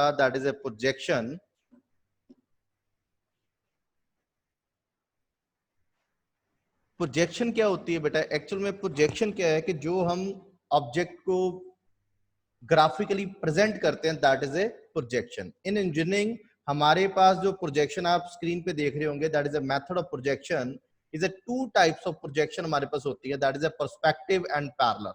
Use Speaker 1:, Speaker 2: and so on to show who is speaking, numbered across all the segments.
Speaker 1: बेटा that is A projection. Projection क्या होती है बेटा? एक्चुअल में प्रोजेक्शन क्या है कि जो हम ऑब्जेक्ट को ग्राफिकली प्रेजेंट करते हैं, that is A projection. In engineering हमारे पास जो प्रोजेक्शन आप स्क्रीन पे देख रहे होंगे, that is a method of projection, is a two types of projection हमारे पास होती है, that is A perspective and parallel.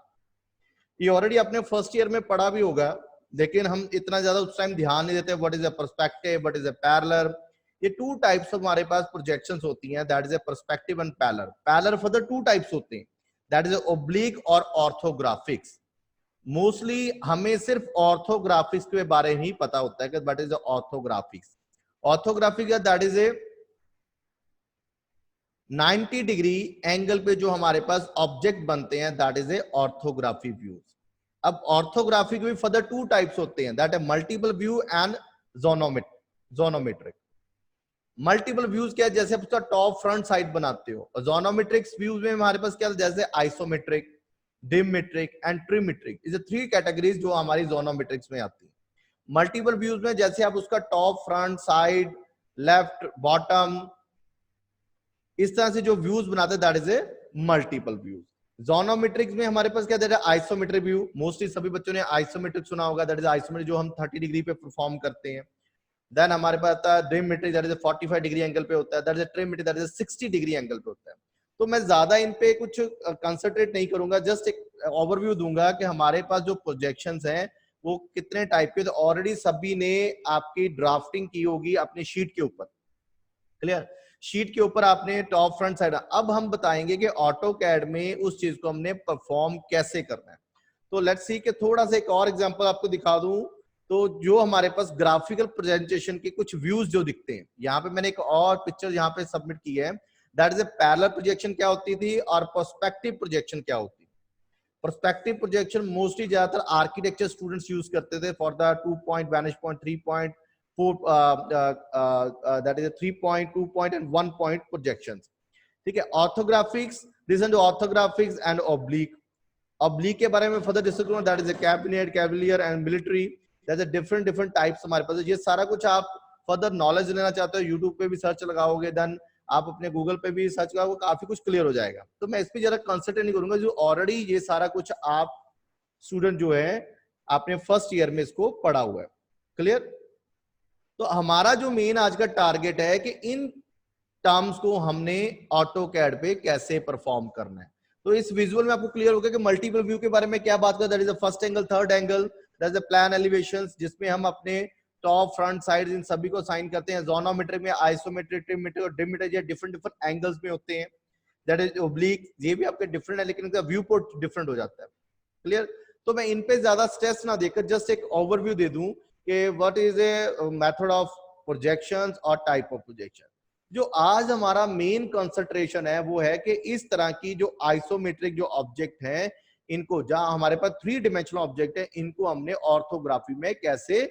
Speaker 1: ये ऑलरेडी आपने फर्स्ट ईयर में पढ़ा भी होगा, लेकिन हम इतना ज्यादा उस टाइम ध्यान नहीं देते। What is a perspective, what is a parallel. ये टू टाइप्स ऑफ हमारे पास प्रोजेक्शंस होती हैं, that is a perspective and parallel. Parallel further two types होते हैं, दैट इज ओब्लिक और ऑर्थोग्राफिक्स। मोस्टली हमें सिर्फ ऑर्थोग्राफिक्स के बारे में ही पता होता है कि what is orthographics. Orthographics that is a 90 degree angle पे जो हमारे पास ऑब्जेक्ट बनते हैं, that is a orthography views. अब ऑर्थोग्राफी के भी फर्दर टू टाइप्स होते हैं, दैट है multiple view and axonometric. Multiple views क्या है? जैसे आप उसका टॉप फ्रंट साइड बनाते हो। जोनोमेट्रिक्स व्यूज में हमारे पास क्या है? जैसे isometric, dimetric and trimetric, is three categories जो हमारी जोनोमेट्रिक्स में आती है। मल्टीपल व्यूज में जैसे आप उसका top front side left bottom इस तरह से जो व्यूज बनाते हैं, that is a multiple views. Axonometrics में हमारे पास क्या है? Isometric view. मोस्टली सभी बच्चों ने आइसोमेट्रिक सुना होगा, दैट इज आइसोमेट्रिक जो हम 30 डिग्री पे परफॉर्म करते हैं। देन हमारे पास आता है dimetric, that is 45 degree angle पे होता है। That is trimetric, that is 60 degree angle पे होता है। तो मैं ज्यादा इन पे कुछ कंसंट्रेट नहीं करूंगा, जस्ट एक ओवरव्यू दूंगा कि हमारे पास जो प्रोजेक्शंस हैं वो कितने टाइप के। तो ऑलरेडी सभी ने आपकी ड्राफ्टिंग की होगी अपनी शीट के ऊपर, क्लियर? शीट के ऊपर आपने टॉप फ्रंट साइड। अब हम बताएंगे कि ऑटोकैड में उस चीज को हमने परफॉर्म कैसे करना है। तो लेट्स सी कि थोड़ा सा एक और एग्जांपल आपको दिखा दूं। तो जो हमारे पास ग्राफिकल प्रेजेंटेशन के कुछ व्यूज जो दिखते हैं, यहाँ पे मैंने एक और पिक्चर यहाँ पे सबमिट की है, that is A parallel projection क्या होती थी और पर्सपेक्टिव प्रोजेक्शन क्या होती है। पर्सपेक्टिव प्रोजेक्शन मोस्टली ज्यादातर आर्किटेक्चर स्टूडेंट्स यूज करते थे for the 2 point, vanish point, 3 point, 4 that is a 3 point, 2 point and 1 point projections. ठीक है? Orthographics, this and orthographics and oblique. Oblique के बारे में फर्दर डिस्कस करूंगा, that is a cabinet, cavalier and military. That is different types हमारे पास। ये सारा कुछ आप फर्दर नॉलेज लेना चाहते हो, यूट्यूब पे भी सर्च लगाओगे, देन आप अपने गूगल पे भी सर्च लगाओगे, काफी कुछ क्लियर हो जाएगा। तो मैं इस पे जरा कंसंट्रेट नहीं करूंगा, जो ऑलरेडी ये सारा कुछ आप स्टूडेंट जो है आपने फर्स्ट ईयर में इसको पढ़ा हुआ है, क्लियर? तो हमारा जो मेन आज का टारगेट है कि इन टर्म्स को हमने ऑटोकैड पे कैसे परफॉर्म करना है। तो इस विजुअल में आपको क्लियर हो गया कि मल्टीपल व्यू के बारे में क्या बात करते हैं। That is the first angle, third angle, that is the plan elevations, जिसमें हम अपने टॉप फ्रंट साइड इन सभी को साइन करते हैं। जोनोमेट्रिक में आइसोमेट्रिक, ट्रिमेट्रिक और डिमेट्रिक, ये डिफरेंट एंगल्स में होते हैं। दैट इज ओब्लिक, ये भी आपके डिफरेंट है, लेकिन इनका व्यू पोर्ट डिफरेंट हो जाता है, क्लियर? तो मैं इन पे ज्यादा स्ट्रेस ना देकर जस्ट एक ओवरव्यू दे दूं कि what is a method of projections और टाइप ऑफ प्रोजेक्शन। जो आज हमारा मेन कंसंट्रेशन है वो है कि इस तरह की जो आइसोमेट्रिक जो ऑब्जेक्ट हैं, इनको, जहां हमारे पास 3 डिमेंशनल ऑब्जेक्ट है, इनको हमने ऑर्थोग्राफी में कैसे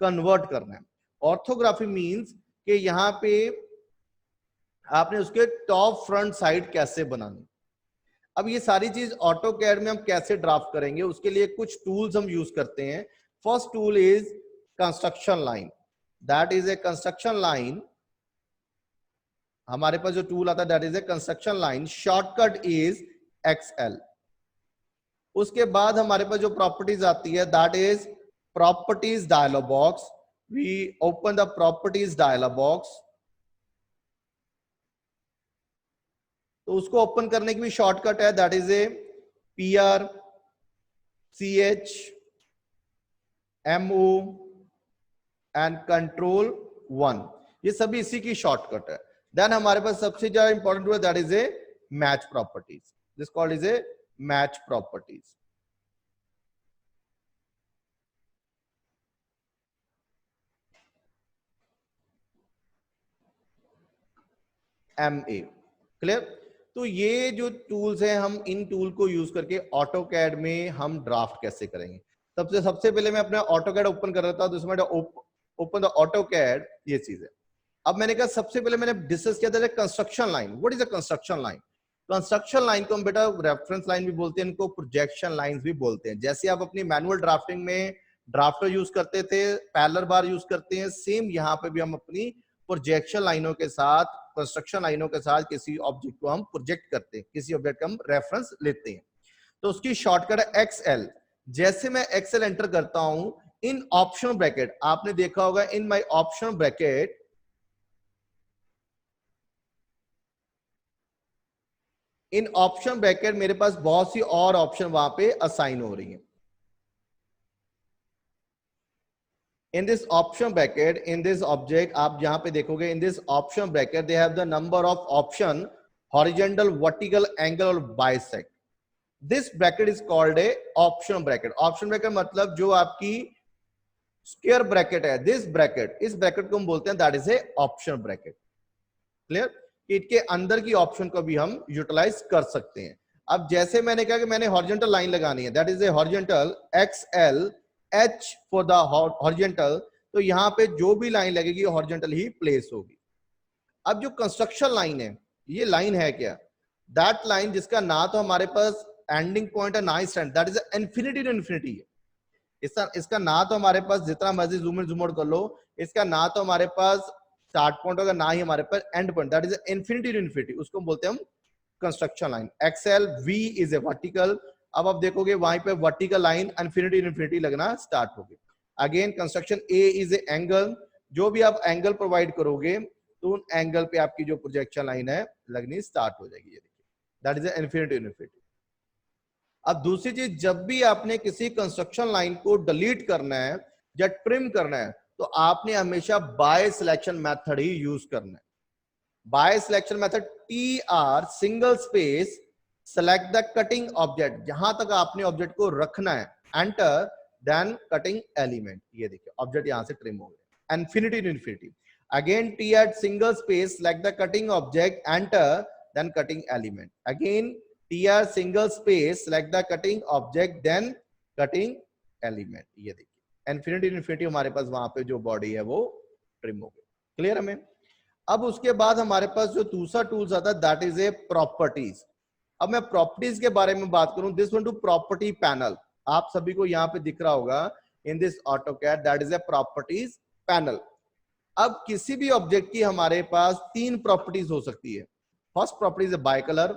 Speaker 1: कन्वर्ट करना है। ऑर्थोग्राफी मींस कि यहाँ पे आपने उसके टॉप फ्रंट साइड कैसे बनानी। अब ये सारी चीज ऑटोकैड में हम कैसे ड्राफ्ट करेंगे, उसके लिए कुछ टूल्स हम यूज करते हैं। First tool is construction line, that is a construction line. हमारे पास जो टूल आता है that is a construction line, shortcut is XL. उसके बाद हमारे पास जो प्रॉपर्टीज आती है that is properties dialog box. We open the properties dialog box. तो उसको ओपन करने की भी शॉर्टकट है, that is a PR CH MO and Ctrl+1, ये सभी इसी की शॉर्टकट है। देन हमारे पास सबसे ज्यादा इंपॉर्टेंट है that is A match properties, this called is a match properties. MA, clear? तो ये जो टूल्स हैं, हम इन टूल को यूज करके ऑटोकैड में हम ड्राफ्ट कैसे करेंगे। सबसे पहले मैं अपना ऑटोकैड ओपन कर रहा था, तो इसमें ओपन द ऑटोकैड, ये चीज है। अब मैंने कहा सबसे पहले मैंने डिस्कस किया था construction line. What is a construction line? Construction line को हम बेटा रेफरेंस लाइन भी बोलते हैं, इनको प्रोजेक्शन लाइंस भी बोलते हैं। जैसे आप अपनी मैनुअल ड्राफ्टिंग में ड्राफ्टर यूज करते थे, पैरेलल बार यूज करते हैं, सेम यहाँ पे भी हम अपनी प्रोजेक्शन लाइनों के साथ, कंस्ट्रक्शन लाइनों के साथ किसी ऑब्जेक्ट को हम प्रोजेक्ट करते हैं, किसी ऑब्जेक्ट का हम रेफरेंस लेते हैं। तो उसकी शॉर्टकट है एक्सएल। जैसे मैं एक्सएल एंटर करता हूं, इन ऑप्शन ब्रैकेट आपने देखा होगा, in my option bracket, in option bracket मेरे पास बहुत सी और ऑप्शन वहां पे असाइन हो रही हैं। In this option bracket, in this object, आप यहां पे देखोगे in this option bracket they have the number of option, horizontal, vertical, angle और bisect. This bracket is called a option bracket. Option bracket मतलब जो आपकी स्क्वायर ब्रैकेट है, this bracket, इस ब्रैकेट को हम बोलते हैं that is a option bracket. Clear? इसके अंदर की ऑप्शन को भी हम यूटिलाइज कर सकते हैं। अब जैसे मैंने कहा कि मैंने हॉरिजॉन्टल लाइन लगानी है, that is A horizontal, XL H for the horizontal, तो यहां पे जो भी लाइन लगेगी हॉरिजॉन्टल ही प्लेस होगी। अब जो कंस्ट्रक्शन लाइन है, ये लाइन है क्या? दैट लाइन जिसका ना तो हमारे पास एंडिंग पॉइंट है, ना stand, that is infinity to infinity है। इसका ना तो हमारे पास जितना मर्जी जूम इन जूम आउट कर लो, इसका ना तो हमारे पास स्टार्ट पॉइंट होगा, ना ही हमारे पास end point, that is infinity to infinity, उसको बोलते हैं हम construction line. XL V is a vertical. अब आप देखोगे वहीं पे vertical line infinity to infinity लगना स्टार्ट होगी। Again construction uh is a angle, जो भी आप एंगल प्रोवाइड करोगे तो उन एंगल पे आपकी जो प्रोजेक्शन लाइन है लगनी स्टार्ट हो जाएगी। ये देखिए, that is infinity to infinity. अब दूसरी चीज, जब भी आपने किसी कंस्ट्रक्शन लाइन को डिलीट करना है या ट्रिम करना है, तो आपने हमेशा बाय सिलेक्शन मेथड ही यूज करना है। By selection method, TR single space select the cutting object, जहां तक आपने ऑब्जेक्ट को रखना है, एंटर, देन कटिंग एलिमेंट। ये देखिए ऑब्जेक्ट यहां से ट्रिम हो गया, infinity to infinity. Again TR single space select the cutting object, enter, then cutting element. Again TR single space select the cutting object, then cutting element. ये देखिए infinity to infinity हमारे पास वहां पे जो बॉडी है वो ट्रिम हो गई। क्लियर हमें? अब उसके बाद हमारे पास जो दूसरा टूल्स आता है दैट इज ए प्रॉपर्टीज। अब मैं प्रॉपर्टीज के बारे में बात करूं, this one to property panel, आप सभी को यहां पे दिख रहा होगा in this AutoCAD, that is A properties panel. अब किसी भी ऑब्जेक्ट की हमारे पास तीन प्रॉपर्टीज हो सकती है। फर्स्ट प्रॉपर्टीज है बाय कलर,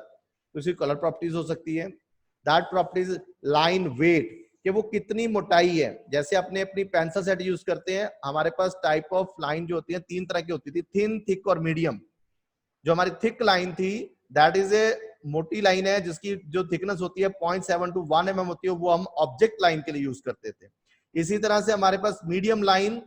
Speaker 1: दूसरी कलर प्रॉपर्टीज हो सकती है। दैट प्रॉपर्टीज लाइन वेट, कि वो कितनी मोटाई है। जैसे अपने अपनी पेंसिल सेट यूज करते हैं, हमारे पास टाइप ऑफ लाइन जो होती है तीन तरह की होती थी, थिन, थिक और मीडियम। जो हमारी थिक लाइन थी दैट इज ए मोटी लाइन है, जिसकी जो थिकनेस होती है 0.7 to 1 mm होती है, वो हम ऑब्जेक्ट लाइन के लिए यूज करते थे। इसी तरह से हमारे पास मीडियम लाइन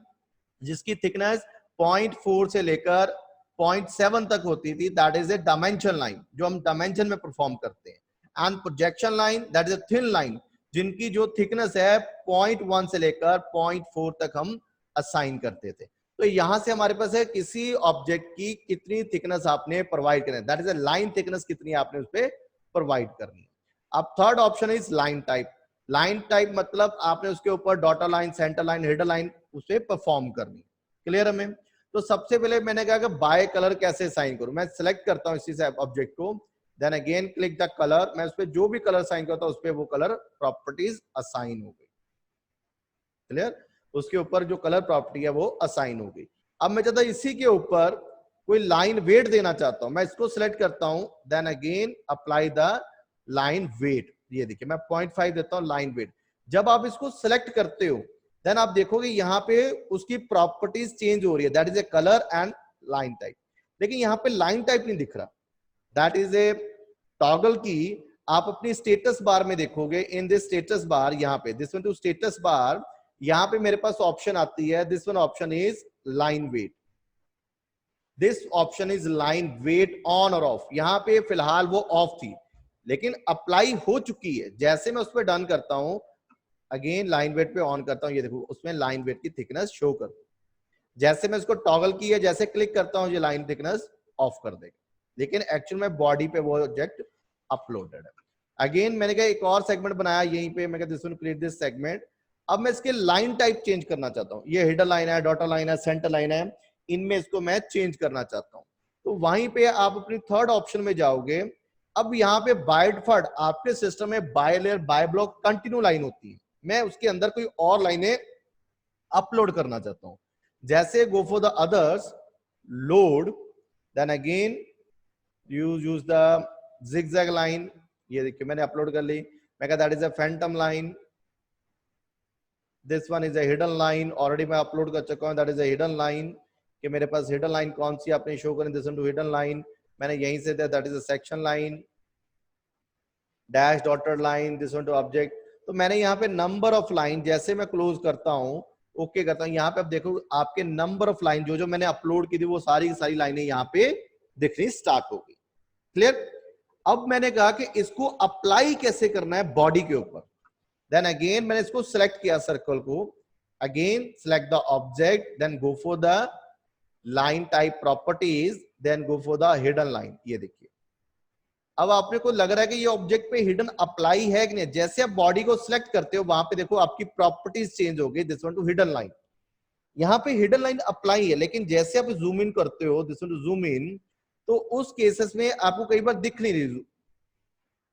Speaker 1: जिसकी थिकनेस 0.4 से लेकर 0.7 तक होती थी, that is A dimension line, जो हम डायमेंशन में परफॉर्म करते हैं। And projection line that is a thin line, जिनकी जो थिकनेस है 0.1 से लेकर 0.4 तक हम असाइन करते थे। तो यहां से हमारे पास है किसी ऑब्जेक्ट की कितनी थिकनेस आपने प्रोवाइड करनी है, that is A line thickness कितनी आपने उस पर प्रोवाइड करनी है। अब third option is line type. Line type मतलब आपने उसके ऊपर daughter line, centre line, header line उसे परफॉर्म करनी है। क्लियर हमें? तो सबसे पहले मैंने कहा कि बाय कलर कैसे साइन करूं, मैं सिलेक्ट करता हूं इसी से ऑब्जेक्ट को, then again click the colour, मैं उस पर जो भी कलर साइन करता हूं उस पर वो कलर प्रॉपर्टीज असाइन हो गई। क्लियर? उसके ऊपर जो कलर प्रॉपर्टी है वो असाइन हो गई। अब मैं चाहता हूं इसी के ऊपर कोई लाइन वेट देना चाहता हूं, मैं इसको सिलेक्ट करता हूं, then again apply the line weight. ये देखिए मैं 0.5 देता हूं लाइन वेट। जब आप इसको सिलेक्ट करते हो देन आप देखोगे यहां पे उसकी प्रॉपर्टीज चेंज हो रही है, that is A colour and line type. लेकिन यहां पे लाइन टाइप नहीं दिख रहा, दैट इज ए टॉगल की। आप अपनी स्टेटस बार में देखोगे, इन दिस स्टेटस बार, यहाँ पे this one to status bar, यहां पे मेरे पास ऑप्शन आती है, this one option is line weight. This option is line weight on और ऑफ। यहां पे फिलहाल वो ऑफ थी लेकिन अप्लाई हो चुकी है। जैसे मैं उस पर डन करता हूं, अगेन लाइन वेट पे ऑन करता हूं, ये देखो उसमें लाइन वेट की थिकनेस शो कर, जैसे मैं इसको टॉगल की है, जैसे क्लिक करता हूं ये लाइन थिकनेस ऑफ कर देगा, लेकिन एक्चुअल में बॉडी पे वो ऑब्जेक्ट अपलोडेड है। अगेन मैंने कहा एक और सेगमेंट बनाया यहीं पे, मैं कहता हूं क्रिएट दिस सेगमेंट। अब मैं इसके लाइन टाइप चेंज करना चाहता हूं, ये हेडर लाइन है, डॉटर लाइन है, सेंटर लाइन है, इनमें इसको मैं चेंज करना चाहता हूं। तो वहीं पे आप अपनी थर्ड ऑप्शन में जाओगे। अब यहाँ पे बाय डिफॉल्ट आपके सिस्टम में by layer, bye block, continue line होती है। मैं उसके अंदर कोई और लाइनें अपलोड करना चाहता हूं, जैसे go for the others, load, then again use the zigzag line, ये देखिए मैंने अपलोड कर ली, मैं कहा that is a phantom line, this one is a hidden line, already मैं अपलोड कर चुका हूं, that is a hidden line, कि मेरे पास हिडन लाइन कौन सी आपने शो करें, this one to hidden line, मैंने यहीं से दिया, that is a section line, dash dotted line, this one to object. तो मैंने यहाँ पे नंबर ऑफ लाइन, जैसे मैं क्लोज करता हूँ, ओके करता हूँ, यहाँ पे अब देखो आपके नंबर ऑफ लाइन जो जो मैंने अपलोड की थी वो सारी की सारी लाइनें यहाँ पे दिखनी स्टार्ट हो गई। क्लियर? अब मैंने कहा कि इसको अप्लाई कैसे करना है बॉडी के ऊपर, देन अगेन मैंने इसको सिलेक्ट किया सर्कल को, again select the object, then go for the line type properties, then go for the hidden line. ये देखिए अब आपने को लग रहा है कि ये ऑब्जेक्ट पे हिडन अप्लाई है कि नहीं, जैसे आप बॉडी को सिलेक्ट करते हो वहां पे देखो आपकी प्रॉपर्टीज चेंज हो गई, this one to hidden line, यहाँ पे हिडन लाइन अप्लाई है, लेकिन जैसे आप जूम इन करते हो, this one to zoom in, तो उस केसेस में आपको कई बार दिख नहीं रही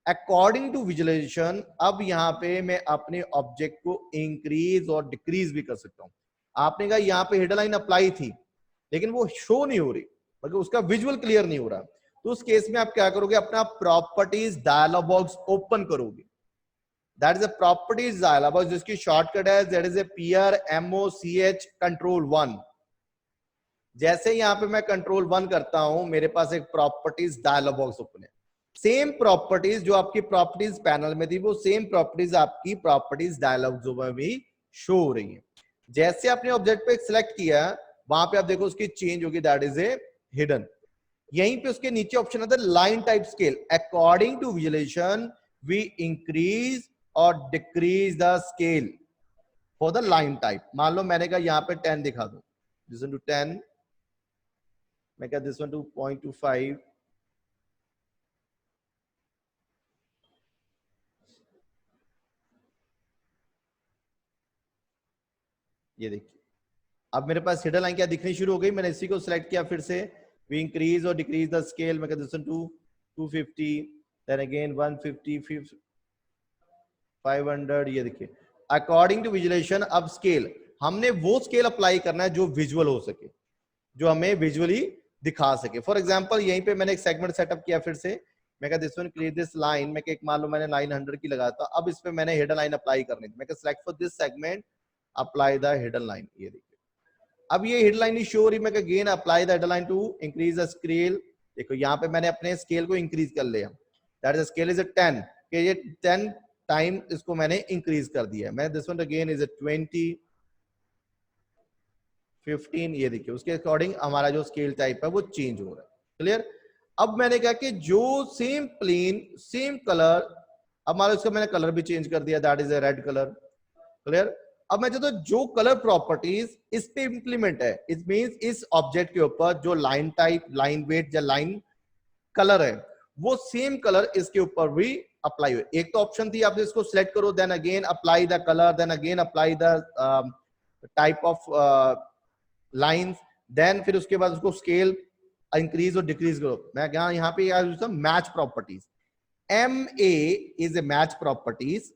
Speaker 1: अकॉर्डिंग टू विजुअलाइजेशन। अब यहाँ पे मैं अपने ऑब्जेक्ट को इंक्रीज और डिक्रीज भी कर सकता हूँ। आपने कहा यहाँ पे हिडन लाइन अप्लाई थी लेकिन वो शो नहीं हो रही, मतलब उसका विजुअल क्लियर नहीं हो रहा, तो उस केस में आप क्या करोगे, अपना प्रॉपर्टीज डायलॉग बॉक्स ओपन करोगे, that is a properties dialog box जिसकी शॉर्टकट है that is a PRMOCH Ctrl+1। जैसे यहां पे मैं Ctrl+1 करता हूं, मेरे पास एक प्रॉपर्टीज डायलॉग बॉक्स ओपन है, सेम प्रॉपर्टीज जो आपकी प्रॉपर्टीज पैनल में थी वो सेम प्रॉपर्टीज आपकी प्रॉपर्टीज डायलॉग में भी शो हो रही है। जैसे आपने ऑब्जेक्ट पे सिलेक्ट किया वहां पे आप देखो उसकी चेंज होगी, दैट इज ए हिडन। यहीं पे उसके नीचे ऑप्शन आता है line type scale, according to visualisation we increase और decrease the scale for the line type. मान लो मैंने कहा यहाँ पे 10 दिखा दो, दिस वन टू 10, मैं कहा दिस वन टू 0.25, ये देखिए अब मेरे पास हिडन लाइन क्या दिखनी शुरू हो गई। मैंने इसी को सिलेक्ट किया, फिर से वी इंक्रीज और डिक्रीज द स्केल, मैं कहता हूं 250, देन अगेन 150, 500, ये देखिए अकॉर्डिंग टू विजुअलाइजेशन। अब स्केल हमने वो स्केल अप्लाई करना है जो विजुअल हो सके, जो हमें विजुअली दिखा सके। फॉर एग्जांपल यहीं पे मैंने एक सेगमेंट सेटअप किया, फिर से मैं कहा this one create this line, मैं एक मान लो मैंने लाइन 100 की लगाया था, अब इस पे मैंने हिडन लाइन अप्लाई करनी थी, मैं कहा select for this segment apply the hidden line. ये देखिए अब ये हिडन लाइन शो हो रही, मैं again apply the hidden line to increase the scale. देखो यहाँ पे मैंने अपने स्केल को इंक्रीज कर लिया, that is scale is a 10, कि ये 10 टाइम इसको मैंने इंक्रीज कर दिया। मैं this one again is a 20, 15, ये देखिए उसके अकॉर्डिंग हमारा जो स्केल टाइप है वो चेंज हो रहा है। क्लियर? अब मैंने कहा कि जो सेम प्लेन सेम कलर, अब मान लो इसका मैंने कलर भी चेंज कर दिया, that is a red colour. Clear? अब मैं चाहता हूं जो कलर प्रॉपर्टीज इस पे इंप्लीमेंट है, इट मींस इस ऑब्जेक्ट के ऊपर जो लाइन टाइप, लाइन वेट या लाइन कलर है वो सेम कलर इसके ऊपर भी अप्लाई हो। एक तो ऑप्शन थी आप इसको सिलेक्ट करो, then again apply the colour, then again apply the type of lines, then फिर उसके बाद उसको स्केल इंक्रीज और डिक्रीज करो। मैं यहाँ पे match properties, MA is a match properties,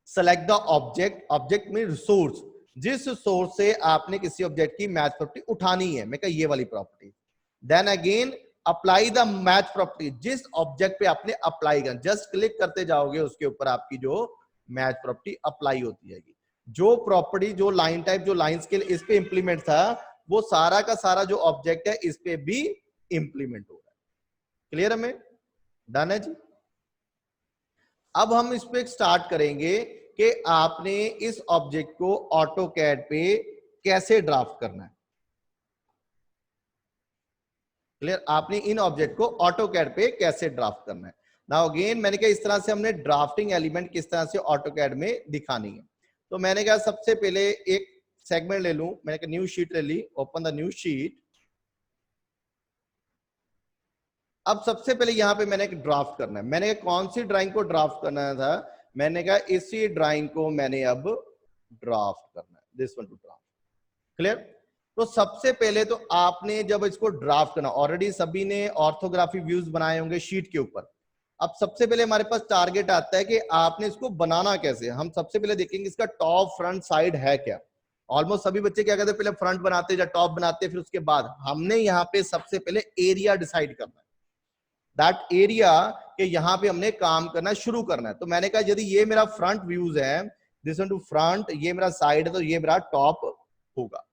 Speaker 1: select the object, object में रिसोर्स, जिस सोर्स से आपने किसी ऑब्जेक्ट की मैच प्रॉपर्टी उठानी है, मैं कहा ये वाली property, then again apply the match property, जिस ऑब्जेक्ट पे आपने अप्लाई करना, जस्ट क्लिक करते जाओगे उसके ऊपर आपकी जो मैच प्रॉपर्टी अप्लाई होती है। जो प्रॉपर्टी जो लाइन टाइप जो लाइन स्केल इस पे इंप्लीमेंट था वो सारा का सारा जो ऑब्जेक्ट है इस पे भी इंप्लीमेंट हो रहा है। क्लियर? हमें डन है जी। अब हम इस पे स्टार्ट करेंगे कि आपने इस ऑब्जेक्ट को ऑटोकैड पे कैसे ड्राफ्ट करना है। क्लियर? आपने इन ऑब्जेक्ट को ऑटोकैड पे कैसे ड्राफ्ट करना है। नाउ अगेन मैंने कहा इस तरह से हमने ड्राफ्टिंग एलिमेंट किस तरह से ऑटोकैड में दिखानी है। तो मैंने कहा सबसे पहले एक सेगमेंट ले लूं, मैंने कहा न्यू शीट ले ली, ओपन द न्यू शीट। अब सबसे पहले यहां पे मैंने एक ड्राफ्ट करना है, मैंने कौन सी ड्राइंग को ड्राफ्ट करना था, मैंने कहा इसी ड्राइंग को मैंने अब ड्राफ्ट करना है, this one to draft. Clear? तो सबसे पहले तो आपने जब इसको ड्राफ्ट करना, ऑलरेडी सभी ने ऑर्थोग्राफी व्यूज बनाए होंगे शीट के ऊपर। अब सबसे पहले हमारे पास टारगेट आता है कि आपने इसको बनाना कैसे। हम सबसे पहले देखेंगे इसका टॉप फ्रंट साइड है क्या, ऑलमोस्ट सभी बच्चे क्या करते हैं, पहले फ्रंट बनाते हैं या टॉप बनाते हैं, फिर उसके बाद हमने यहाँ पे सबसे पहले एरिया डिसाइड करना है, दैट एरिया के यहाँ पे हमने काम करना शुरू करना है। तो मैंने कहा यदि ये मेरा फ्रंट व्यूज है, दिस वन टू फ्रंट, ये मेरा साइड है, तो ये मेरा टॉप होगा।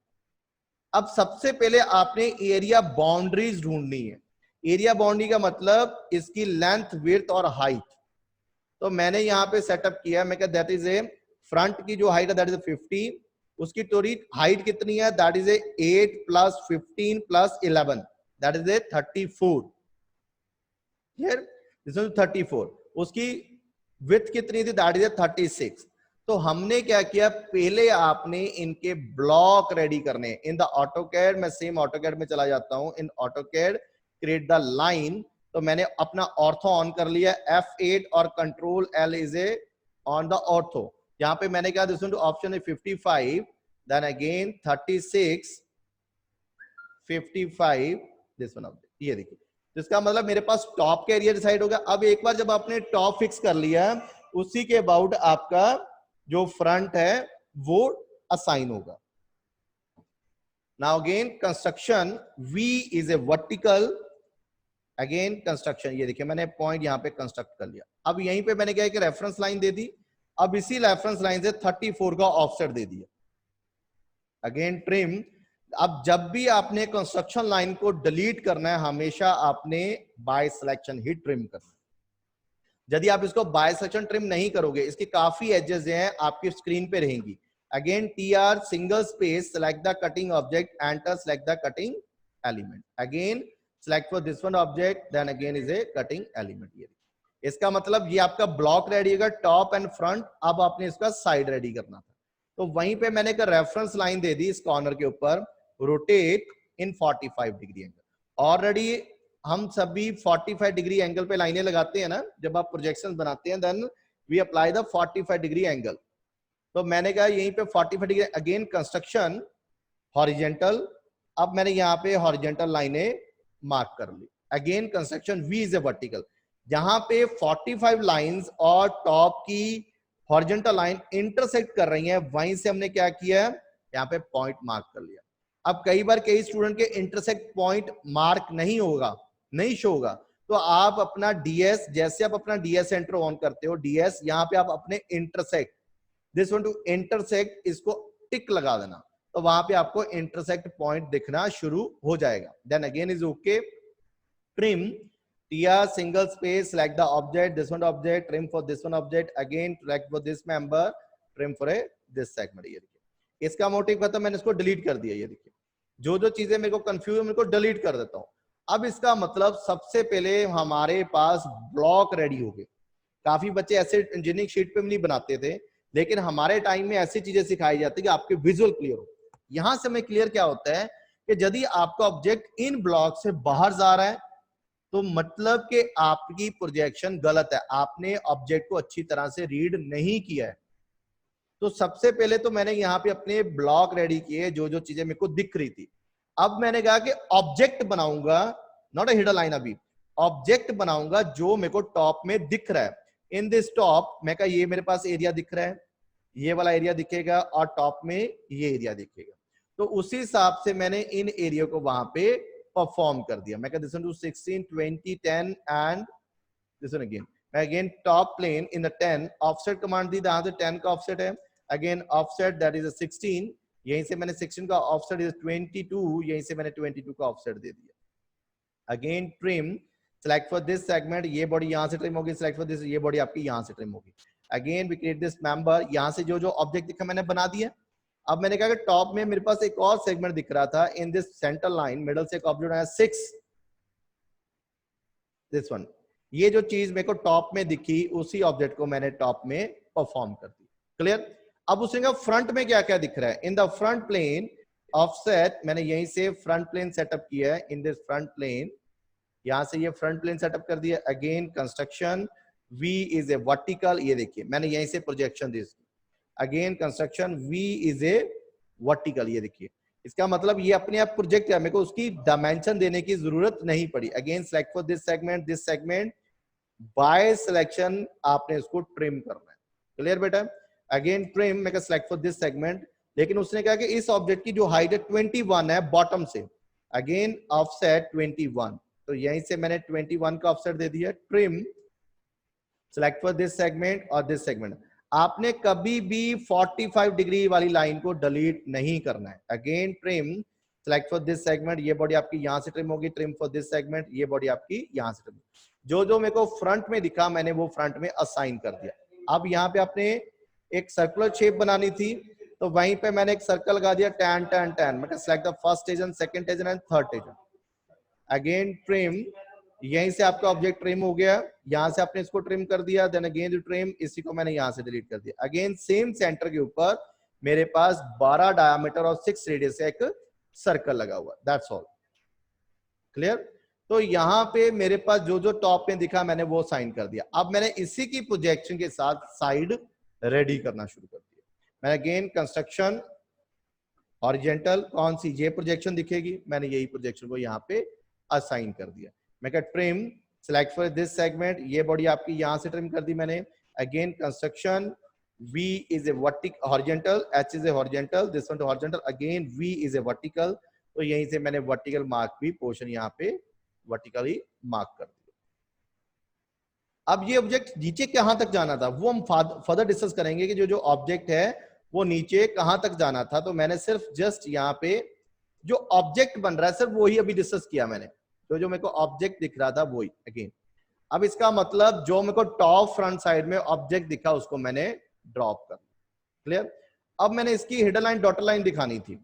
Speaker 1: अब सबसे पहले आपने एरिया बाउंड्रीज ढूंढनी है। एरिया बाउंड्री का मतलब इसकी लेंथ, विड्थ और हाइट। तो मैंने यहाँ पे सेटअप किया, मैं कहता दैट इज ए फ्रंट की जो हाइट है दैट इज 50, उसकी टोरी हाइट कितनी है, that is A 8 + 15 + 11, that is A 34। Here, this is 34। उसकी विड्थ कितनी थी, दैट इज 36। तो हमने क्या किया, पहले आपने इनके ब्लॉक रेडी करने इन द ऑटोकैड। मैं सेम ऑटोकैड में चला जाता हूं, इन ऑटोकैड क्रिएट द लाइन। तो मैंने अपना ऑर्थो ऑन कर लिया, F8 और control L is a on the ortho. यहां पे मैंने कहा दिस ऑप्शन है 55, देन अगेन 36, 55, दिस वन, ये देखिए, जिसका मतलब मेरे पास टॉप का एरिया डिसाइड हो गया। अब एक बार जब आपने टॉप फिक्स कर लिया, उसी के अबाउट आपका जो फ्रंट है वो असाइन होगा। Now again construction, V is a vertical, again construction, ये देखिए मैंने पॉइंट यहां पे कंस्ट्रक्ट कर लिया। अब यहीं पे मैंने क्या है कि रेफरेंस लाइन दे दी। अब इसी रेफरेंस लाइन से 34 का ऑफसेट दे दिया। Again trim. अब जब भी आपने कंस्ट्रक्शन लाइन को डिलीट करना है, हमेशा आपने बाय सिलेक्शन ही ट्रिम करना है। यदि आप इसको बाय सिलेक्शन ट्रिम नहीं करोगे, इसकी काफी एजेस हैं आपकी स्क्रीन पे रहेंगी। Again TR single space, select the cutting object, enter, select the cutting element, again select for this one object, then again is a cutting element. ये इसका मतलब ये आपका ब्लॉक रेडी होगा, टॉप एंड फ्रंट। अब आपने इसका साइड रेडी करना था, तो वहीं पे मैंने एक रेफरेंस लाइन दे दी इस कॉर्नर के ऊपर, rotate in 45 degree angle. Already हम सभी 45 डिग्री एंगल पे लाइनें लगाते हैं ना, जब आप प्रोजेक्शंस बनाते हैं, then we apply the 45 degree angle. तो मैंने कहा यहीं पे 45 डिग्री, अगेन कंस्ट्रक्शन हॉरिजेंटल। अब मैंने यहाँ पे हॉरिजेंटल लाइनें मार्क कर ली। Again construction V is a vertical. जहां पे 45 लाइंस और टॉप की हॉरिजेंटल लाइन इंटरसेक्ट कर रही हैं, वहीं से हमने क्या किया, यहाँ पे पॉइंट मार्क कर लिया। अब कई बार कई स्टूडेंट के इंटरसेक्ट पॉइंट मार्क नहीं होगा, नहीं शो होगा, तो आप अपना DS, जैसे आप अपना DS सेंटर ऑन करते हो, DS यहाँ पे आप अपने intersect, this one to intersect, इसको टिक लगा देना, तो वहां पे आपको इंटरसेक्ट पॉइंट दिखना शुरू हो जाएगा। Then again is okay, trim, TR single space, select the object, this one object, trim for this one object, again select for this member, trim for a this segment। ये देखिए इसका motive पता, मैंने इसको डिलीट कर दिया। ये देखिए जो जो चीजें मेरे को कंफ्यूज है, मेरे को डिलीट कर देता हूं। अब इसका मतलब सबसे पहले हमारे पास ब्लॉक रेडी हो गए। काफी बच्चे ऐसे इंजीनियरिंग शीट पे नहीं बनाते थे, लेकिन हमारे टाइम में ऐसी चीजें सिखाई जाती है कि आपके विजुअल क्लियर हो। यहां से हमें क्लियर क्या होता है कि यदि आपका ऑब्जेक्ट इन ब्लॉक से बाहर जा रहा है, तो मतलब कि आपकी प्रोजेक्शन गलत है, आपने ऑब्जेक्ट को अच्छी तरह से रीड नहीं किया है। तो सबसे पहले तो मैंने यहाँ पे अपने ब्लॉक रेडी किए, जो जो चीजें मेरे को दिख रही थी। अब मैंने कहा कि ऑब्जेक्ट बनाऊंगा, नॉट अ हिडन लाइन, अभी ऑब्जेक्ट बनाऊंगा जो मेरे को टॉप में दिख रहा है। इन दिस टॉप मैं कहा ये मेरे पास एरिया दिख रहा है, ये वाला एरिया दिखेगा, और टॉप में ये एरिया दिखेगा। तो उसी हिसाब से मैंने इन एरिया को वहां पे परफॉर्म कर दिया। मैं कहता हूं 16, 20, 10 एंड दिस वन अगेन। मैं again top plane in the 10 offset command दी, यहां से 10 का ऑफसेट है। अगेन ऑफसेट दैट इज 16, यहीं से मैंने 16 का ऑफसेट इज 22, यहीं से मैंने 22 का ऑफसेट दे दिया। Again trim, select for this segment, ये बॉडी यहां से ट्रिम होगी, सेलेक्ट फॉर दिस, ये बॉडी आपकी यहां से ट्रिम होगी। Again we create this member, यहां से जो जो ऑब्जेक्ट दिखा मैंने बना दिया। अब मैंने कहा कि टॉप में मेरे पास एक और सेगमेंट दिख रहा था, in this centre line middle से एक ऑब्जेक्ट आया 6, दिस वन। ये जो चीज मेरे को टॉप में दिखी, उसी ऑब्जेक्ट को मैंने टॉप में परफॉर्म कर दी। क्लियर? अब उसने कहा फ्रंट में क्या क्या दिख रहा है, in the front plane offset, मैंने यहीं से फ्रंट प्लेन सेटअप किया है, इन दिस फ्रंट प्लेन, यहां से ये फ्रंट प्लेन सेटअप कर दिया। Again construction V is a vertical, ये देखिए मैंने यहीं से projection the. Again construction V is a vertical, ये देखिए इसका मतलब ये अपने आप प्रोजेक्ट है, मेरे को उसकी डायमेंशन देने की जरूरत नहीं पड़ी। Again select for this segment, by selection आपने इसको ट्रिम करना है। क्लियर बेटा? अगेन ट्रिम, मैं सेलेक्ट फॉर दिस सेगमेंट, लेकिन उसने कहा कि इस ऑब्जेक्ट की जो हाइट है 21 है बॉटम से, अगेन ऑफसेट 21, तो यहीं से मैंने 21 का ऑफसेट दे दिया। Trim select for this segment और दिस सेगमेंट। आपने कभी भी 45 डिग्री वाली लाइन को डिलीट नहीं करना है। Again trim select for this segment, ये बॉडी आपकी यहां से ट्रिम होगी। ट्रिम फॉर दिस सेगमेंट, ये बॉडी आपकी यहां से ट्रिम। जो जो मेरे को फ्रंट में दिखा मैंने वो फ्रंट में असाइन कर दिया। अब यहाँ पे आपने एक सर्कुलर शेप बनानी थी, तो वहीं पे मैंने एक सर्कल लगा दिया, tan tan tan, मतलब select the first tangent, second tangent and third tangent. Again trim, यहीं से आपका ऑब्जेक्ट ट्रिम हो गया, यहां से आपने इसको ट्रिम कर दिया, देन अगेन ट्रिम, इसी को मैंने यहां से डिलीट कर दिया। अगेन सेम सेंटर के ऊपर मेरे पास 12 डायमीटर और 6 रेडियस का एक सर्कल लगा हुआ। That's all clear. तो यहां पे मेरे पास जो जो टॉप में दिखा मैंने वो साइन कर दिया। अब मैंने इसी की प्रोजेक्शन के साथ साइड रेडी करना शुरू कर दिया। मैं अगेन कंस्ट्रक्शन हॉरिजॉन्टल, कौन सी ये प्रोजेक्शन दिखेगी, मैंने यही प्रोजेक्शन को यहाँ पे असाइन कर दिया। मैं क्या trim select for this segment, ये बॉडी आपकी यहां से ट्रिम कर दी मैंने। Again construction V is a vertical horizontal, H is a horizontal, this one to horizontal, again V is a vertical, तो यहीं से मैंने वर्टिकल मार्क भी पोर्शन यहाँ पे वर्टिकली मार्क कर दिया। अब ये ऑब्जेक्ट नीचे कहां तक जाना था वो हम फर्दर डिस्कस करेंगे कि जो जो ऑब्जेक्ट है वो नीचे कहां तक जाना था। तो मैंने सिर्फ जस्ट यहाँ पे जो ऑब्जेक्ट बन रहा है सिर्फ वही अभी डिस्कस किया मैंने, तो जो मेरे को ऑब्जेक्ट दिख रहा था वही। अगेन अब इसका मतलब जो मेरे को टॉप फ्रंट साइड में ऑब्जेक्ट दिखा उसको मैंने ड्रॉप कर, क्लियर। अब मैंने इसकी हिडन लाइन डॉटर लाइन दिखानी थी।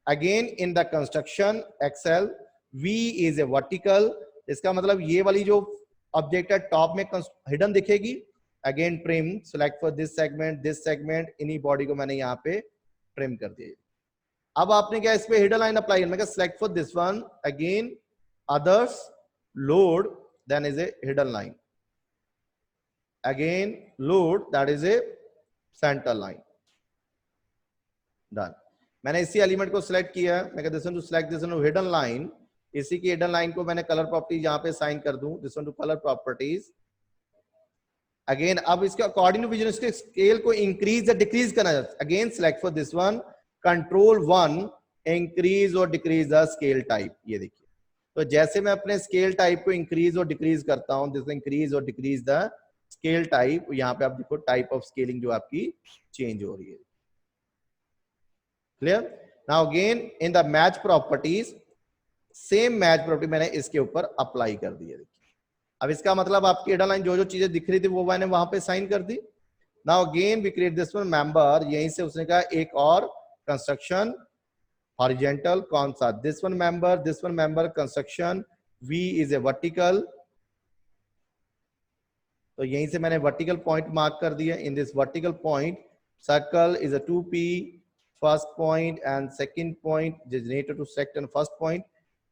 Speaker 1: Again in the construction XL V is a vertical, इसका मतलब ये वाली जो ऑब्जेक्ट है टॉप में हिडन दिखेगी। Again trim select for this segment, इन्हीं बॉडी को मैंने यहाँ पे ट्रिम कर दिया। अब आपने क्या इस पे हिडन लाइन अप्लाई करना है, select for this one, again others load, then is a hidden line, again load, that is a centre line. Done. मैंने इसी एलिमेंट को सिलेक्ट किया, मैं कहता हूं to select this one hidden line, इसी की हिडन लाइन को मैंने कलर प्रॉपर्टीज यहां पे साइन कर दूं, this one to colour properties. Again अब इसके अकॉर्डिंग टू विजन इसके स्केल को इंक्रीज या डिक्रीज करना है। Again select for this one, control 1, increase और डिक्रीज द स्केल टाइप। ये देखिए, तो जैसे मैं अपने स्केल टाइप को इंक्रीज और डिक्रीज करता हूं, दिस इंक्रीज और डिक्रीज द स्केल टाइप, यहां पे आप देखो टाइप ऑफ स्केलिंग जो आपकी चेंज हो रही है। Clear. Now again in the match properties, same match property मैंने इसके ऊपर अप्लाई कर दी है। देखिए अब इसका मतलब आपकी हिडन लाइन जो जो चीजें दिख रही थी वो मैंने वहां पे साइन कर दी। Now again we create this one member, यहीं से उसने कहा एक और कंस्ट्रक्शन हॉरिजॉन्टल, कौन सा, this one member construction V is a vertical, तो यहीं से मैंने वर्टिकल पॉइंट मार्क कर दिया। In this vertical point circle is a 2P, first point and second point is related to select and first point,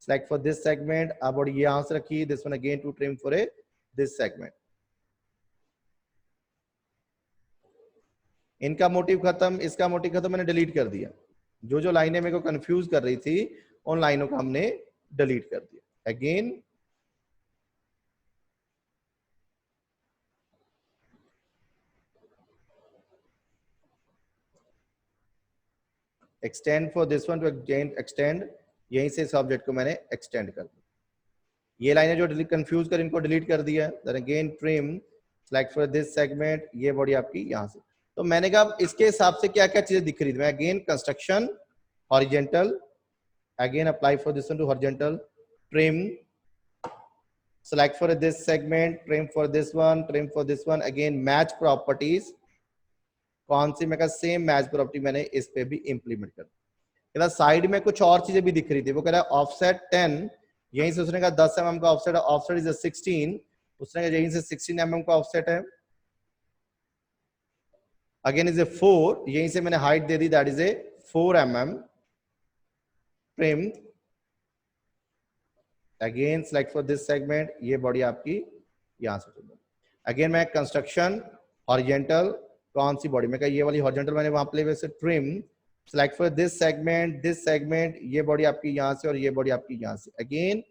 Speaker 1: select for this segment, अब और ये यहां से रखिए, this one again to trim for a this segment। इनका motive खत्म, इसका motive खत्म, मैंने डिलीट कर दिया। जो जो लाइनें मेरे को कंफ्यूज कर रही थी उन लाइनों को हमने डिलीट कर दिया। Again extend for this one to extend, यहीं से इस ऑब्जेक्ट को मैंने एक्सटेंड कर दिया। ये लाइनें जो डिलीट कंफ्यूज कर इनको डिलीट कर दिया। Then again trim select for this segment, ये बॉडी आपकी यहां से। तो मैंने कहा इसके हिसाब से क्या क्या चीजें दिख रही थी। मैं again construction horizontal, again apply for this one to horizontal, trim select for this segment, trim for this one, again match properties, कौन सी, मैं सेम मैच प्रॉपर्टी मैंने इस पे भी इंप्लीमेंट कर दी। साइड में कुछ और चीजें भी दिख रही थी, वो कह रहा है ऑफसेट 10, यहीं से उसने कहा 10 mm का ऑफसेट है, ऑफसेट इज 16, उसने कहा यहीं से 16 mm का ऑफसेट है। अगेन इज ए 4, यहीं से मैंने height they the, that is A 4 mm। Trim again select for this segment, ये बॉडी आपकी यहां से। अगेन मैं कंस्ट्रक्शन हॉरिजॉन्टल, कौन सी बॉडी में कहा ये वाली हॉरिजॉन्टल मैंने वहां प्ले से trim select for this segment, ये बॉडी आपकी यहां से और ये बॉडी आपकी यहां से। Again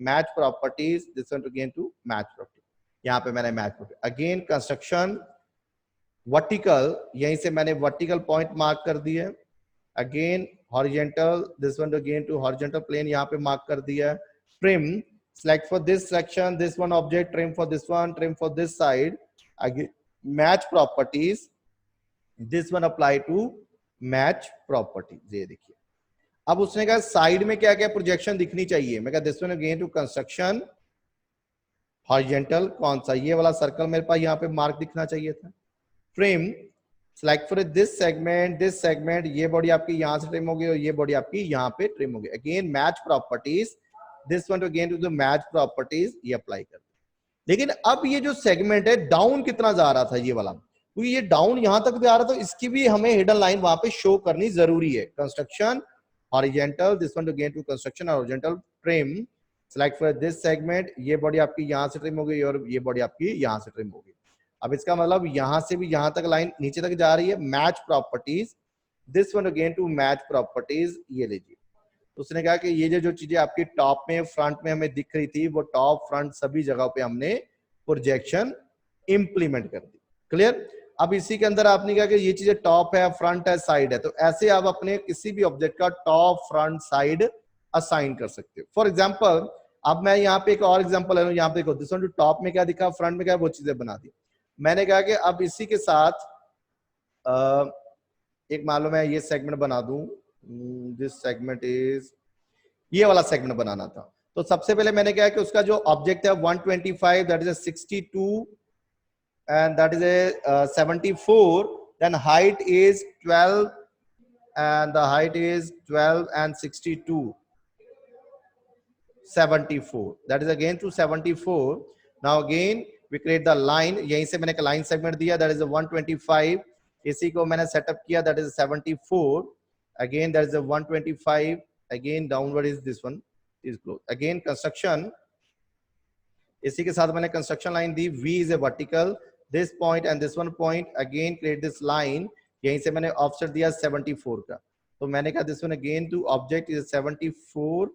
Speaker 1: match properties, this one to again to match property, यहां पे मैंने match property. Again construction vertical, यहीं से मैंने वर्टिकल पॉइंट मार्क कर दिए। Again horizontal, this one again to horizontal plane, यहाँ पे मार्क कर दिया. Trim, select for this section, this one object, trim for this one, trim for this side. Again, match properties, this one apply to match property. ये देखिए, अब उसने कहा side में क्या क्या प्रोजेक्शन दिखनी चाहिए. मैं कहा this one again to construction horizontal, कौन सा, ये वाला सर्कल मेरे पास यहाँ पे मार्क दिखना चाहिए था. Trim, select for this segment, ये बॉडी आपकी यहाँ से ट्रिम होगी और ये बॉडी आपकी यहाँ पे ट्रिम होगी. Again match properties, this one again to the match properties, ये अप्लाई कर. लेकिन अब ये जो सेगमेंट है डाउन कितना जा रहा था ये वाला, क्योंकि ये डाउन यहां तक भी आ रहा था, इसकी भी हमें हिडन लाइन वहां पे शो करनी जरूरी है. Construction horizontal, this one again to construction horizontal, trim, select for this segment, ये बॉडी आपकी यहां से ट्रिम होगी और ये बॉडी आपकी यहां से ट्रिम होगी. अब इसका मतलब यहां से भी यहां तक लाइन नीचे तक जा रही है. Match properties, this one again to match properties, ये लीजिए. उसने कहा कि ये जो चीजें आपकी टॉप में फ्रंट में हमें दिख रही थी, वो टॉप फ्रंट सभी जगहों पे हमने प्रोजेक्शन इंप्लीमेंट कर दी. क्लियर. अब इसी के अंदर आपने कहा कि ये चीजें टॉप है, फ्रंट है, साइड है, तो ऐसे आप अपने किसी भी ऑब्जेक्ट का टॉप फ्रंट साइड असाइन कर सकते हो. फॉर एग्जाम्पल, अब मैं यहाँ पे एक और एग्जाम्पल ले लूं. यहाँ पे देखो, दिस वन टॉप में क्या दिखा, फ्रंट में क्या, वो चीजें बना दी. मैंने कहा कि अब इसी के साथ एक मान लो मैं ये सेगमेंट बना दूं. दिस सेगमेंट इज, ये वाला सेगमेंट बनाना था. तो सबसे पहले मैंने कहा कि उसका जो ऑब्जेक्ट है 125, that is a 62 and that is a 74, then height is 12 and the height is 12 and 62, 74, that is again to 74. Now again we create the line, यहीं से मैंने एक लाइन सेगमेंट दिया, that is a 125, इसी को मैंने setup किया, that is 74, again that is a 125, again downward is this one is close. Again construction, इसी के साथ मैंने construction line the, V is a vertical, this point and this one point, again create this line, यहीं से मैंने offset दिया 74 का. तो मैंने कहा this one again to object is 74,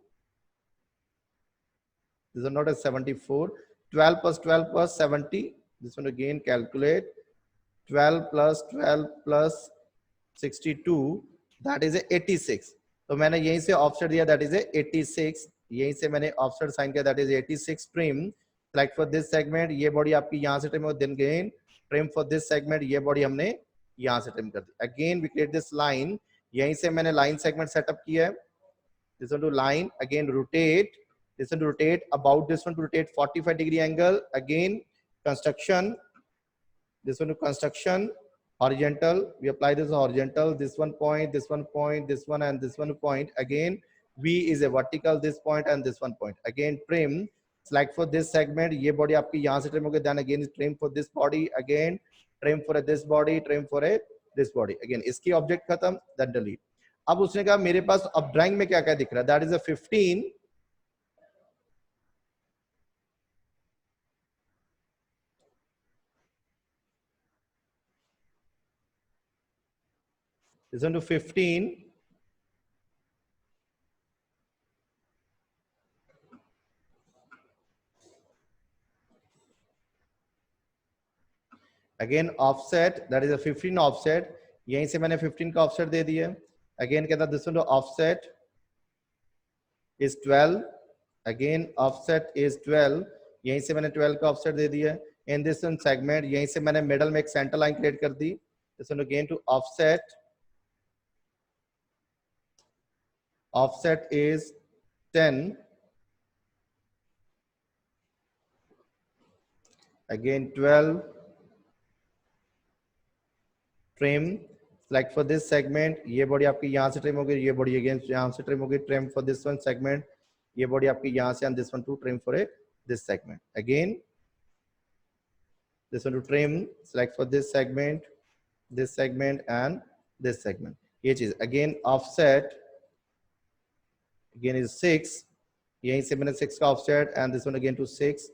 Speaker 1: this is not a 74, 12 plus 12 plus 70, this one again calculate, 12 plus 12 plus 62, that is a 86. तो मैंने यहीं से ऑफसेट दिया, that is a 86, यहीं से मैंने ऑफसेट साइन किया, that is 86. Trim, select for this segment, ये बॉडी आपकी यहां से ट्रिम हो, then again trim for this segment, ये बॉडी हमने यहां से ट्रिम कर दी. Again we create this line, यहीं से मैंने लाइन सेगमेंट सेटअप किया है. This one to line, again rotate, this one to rotate, about this one to rotate 45 degree angle. Again construction, this one to construction horizontal, we apply this horizontal, this one point, this one point, this one and this one point. Again V is a vertical, this point and this one point. Again trim, select for this segment, ये body आपकी यहाँ से trim होगी, then again trim for this body, again trim for this body, trim for a this body. Again इसकी object खत्म, then delete. अब उसने कहा मेरे पास अब ड्राइंग में क्या क्या दिख रहा है, that is a 15, listen to 15, again offset, that is a 15 offset, यहीं से मैंने 15 का ऑफसेट दे दिया. अगेन कहता है this one offset is 12, again offset is 12, यहीं से मैंने 12 का ऑफसेट दे दिया. इन दिस वन सेगमेंट, यहीं से मैंने मिडल में एक सेंटर लाइन क्रिएट कर दी. This one again to offset, offset is 10, again 12, trim, select for this segment, ये बॉडी आपकी यहाँ से ट्रिम होगी, ये बॉडी अगेन यहाँ से ट्रिम होगी, trim for this one segment, ये बॉडी आपकी यहाँ से and this one to trim for a this segment. Again this one to trim, select for this segment and this segment. ये चीज again offset again is 6, यहीं से मैंने 6 का offset and this one again to 6,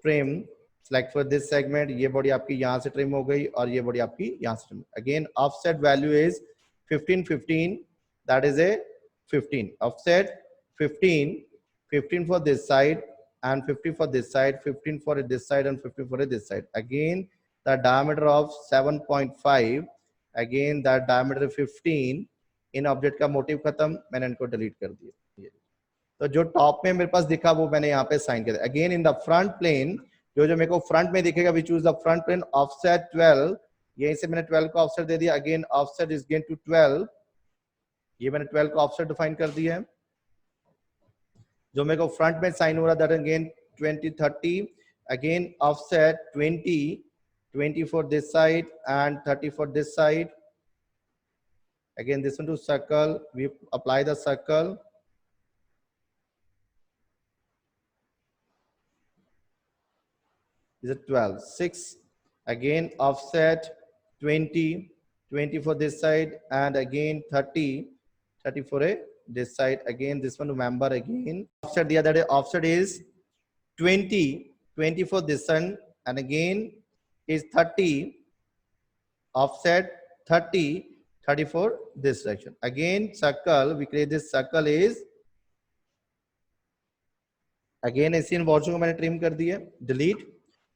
Speaker 1: trim, select for this segment, ये body आपकी यहाँ से ट्रिम हो गई और ये बॉडी आपकी यहाँ से trim. Again offset value is 15 15, that is a 15 offset 15 15 for this side and 50 for this side, 15 for this side and 15 for this side. Again the diameter of 7.5, again that diameter 15, in object का motive खत्म, मैंने इनको delete कर दिया। तो जो top में मेरे पास दिखा वो मैंने यहाँ पे साइन कर दिया। Again in the front plane, जो जो मेरे को फ्रंट में दिखेगा, we choose the front plane offset 12, यहीं से मैंने 12 को ऑफसेट दे दिया। Again offset is gain to 12, ये मैंने 12 को ऑफसेट डिफाइन कर दिया है। जो मेरे को फ्रंट में साइन हो रहा that again 20 30, again offset 20 for this side and 30 for this side. Again this one to circle, we apply the circle. Is it 12 6, again offset 20 for this side, and again 30 for this side. Again this one, remember, again offset, the other offset is 20 for this one, and again is 30, offset 30 for this direction. Again circle, we create this circle is again ऐसे इन wards को मैंने trim कर दिया, delete,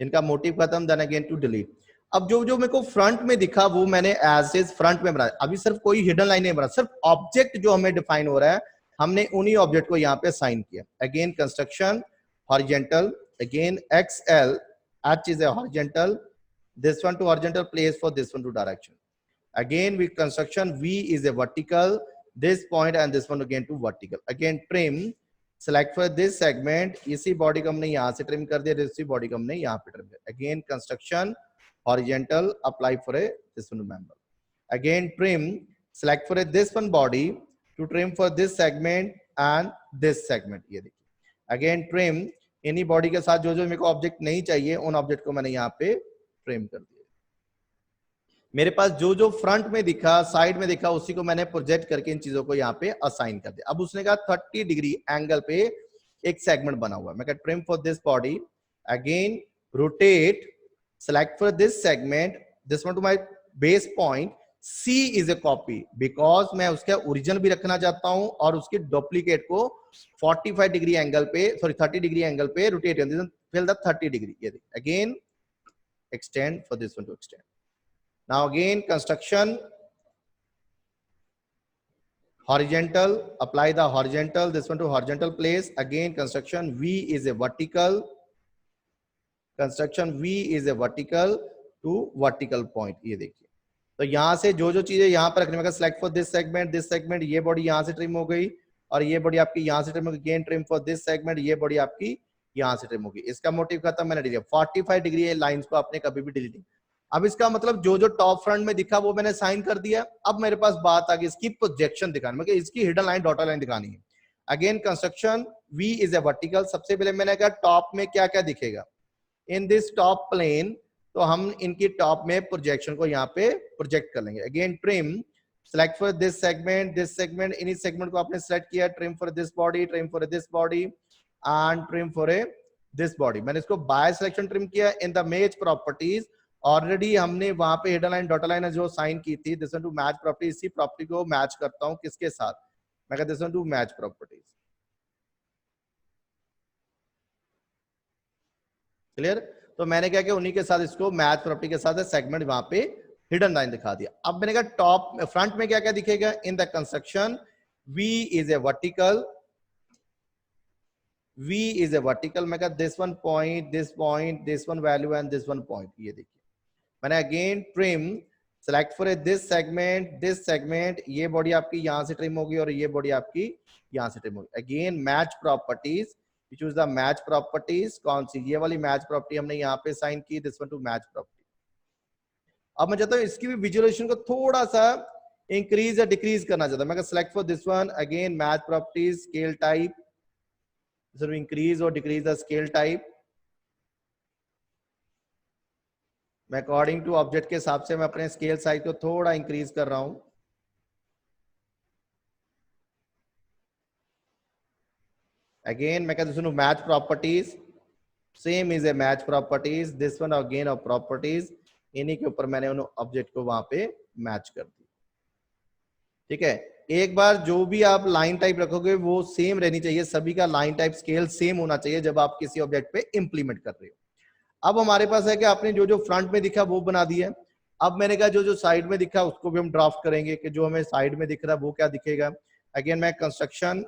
Speaker 1: इनका motive खत्म, then again to delete. अब जो जो मेरे को फ्रंट में दिखा वो मैंने एज इज फ्रंट में बनाया। अभी सिर्फ कोई हिडन लाइन नहीं बना, सिर्फ ऑब्जेक्ट जो हमें डिफाइन हो रहा है हमने उन्हीं ऑब्जेक्ट को यहाँ पे साइन किया। Again construction horizontal, again XL, H is a horizontal, this one to horizontal place for this one to direction. Again with construction V is a vertical, this point and this one again to vertical. Again trim, select for this segment, इसी body को हमने यहाँ से trim कर दिया, इसी body को हमने यहाँ पे ट्रिम किया। Again construction horizontal, apply for a this one member. Again trim, select for a this one body to trim for this segment and this segment, ये देखिए। Again trim, इन्हीं बॉडी के साथ जो जो मेरे को ऑब्जेक्ट नहीं चाहिए उन ऑब्जेक्ट को मैंने यहाँ पे ट्रिम कर दिया। मेरे पास जो जो फ्रंट में दिखा, साइड में दिखा, उसी को मैंने प्रोजेक्ट करके इन चीजों को यहाँ पे असाइन कर दिया। अब उसने कहा 30 डिग्री एंगल पे एक सेगमेंट बना हुआ है, मैं कहा trim for this body, again rotate, select for this segment, this one to my base point, C is a copy, because मैं उसका ओरिजिनल भी रखना चाहता हूं और उसके डुप्लीकेट को 45 डिग्री एंगल पे, सॉरी 30 डिग्री एंगल पे रोटेट कर दिया, फिल द 30 डिग्री, ये देखिए। Again extend for this one to extend. Now again construction horizontal, apply the horizontal, this one to horizontal place. Again construction V is a vertical, construction V is a vertical to vertical point, ये देखिए। तो यहाँ से जो जो चीजें यहाँ पर रखने में, सेलेक्ट फॉर दिस सेगमेंट, ये बॉडी यहाँ से ट्रिम हो गई और ये बॉडी आपकी यहाँ से ट्रिम हो गई। Again trim for this segment, ये बॉडी आपकी यहाँ से ट्रिम होगी। इसका मोटिव खत्म, मैंने डिलीट। 45 डिग्री लाइंस को आपने कभी भी डिलीट नहीं। अब इसका मतलब जो जो टॉप फ्रंट में दिखा वो मैंने साइन कर दिया। अब मेरे पास बात आ गई इसकी प्रोजेक्शन दिखाने में, इसकी हिडन लाइन, डॉटर लाइन दिखानी है। Again construction V is a vertical, सबसे पहले मैंने कहा टॉप में क्या क्या दिखेगा इन दिस टॉप प्लेन, तो हम इनकी टॉप में प्रोजेक्शन को यहाँ पे प्रोजेक्ट कर लेंगे। Again trim, select for this segment, इन्हीं सेगमेंट को आपने सेलेक्ट किया, trim for this body, trim for this body and trim for this body. मैंने इसको बाय सिलेक्शन ट्रिम किया। In the match properties already हमने वहां पे हिडन लाइन, डॉटर लाइन जो साइन की थी, this one to match property, इसी प्रॉपर्टी को मैच करता हूं किसके साथ, मैं कहता हूं this one to match properties. Clear? तो मैंने क्या किया, उन्हीं के साथ इसको मैच प्रॉपर्टी के साथ सेगमेंट वहां पे हिडन लाइन दिखा दिया। अब मैंने कहा टॉप फ्रंट में क्या क्या दिखेगा इन the construction, V is a vertical, मैं कहा this one point, this one value and this one point, ये देखिए। मैंने again trim, select for this segment, ये बॉडी आपकी यहाँ से ट्रिम होगी और ये बॉडी आपकी यहाँ से ट्रिम होगी। Again match properties, choose the match properties, कौन सी, ये वाली मैच प्रॉपर्टी हमने यहाँ पे साइन की, this one to match property. अब मैं चाहता हूँ इसकी भी विजुअलाइजेशन को थोड़ा सा इंक्रीज या डिक्रीज करना चाहता हूँ। मैं select for this one, again match properties, scale type, increase और डिक्रीज द स्केल टाइप। मैं अकॉर्डिंग टू ऑब्जेक्ट के हिसाब से मैं अपने स्केल साइज को थोड़ा इंक्रीज कर रहा हूं। अगेन मैं कहता हूं match properties, same is a match properties, this one again of properties, इन्हीं के ऊपर मैंने उन ऑब्जेक्ट को वहां पे मैच कर दी। ठीक है, एक बार जो भी आप लाइन टाइप रखोगे वो सेम रहनी चाहिए, सभी का लाइन टाइप स्केल सेम होना चाहिए जब आप किसी ऑब्जेक्ट पे इंप्लीमेंट कर रहे हो। अब हमारे पास है कि आपने जो जो फ्रंट में दिखा वो बना दिया। अब मैंने कहा जो जो साइड में दिखा उसको भी हम ड्राफ्ट करेंगे कि जो हमें साइड में दिख रहा है वो क्या दिखेगा। अगेन मैं construction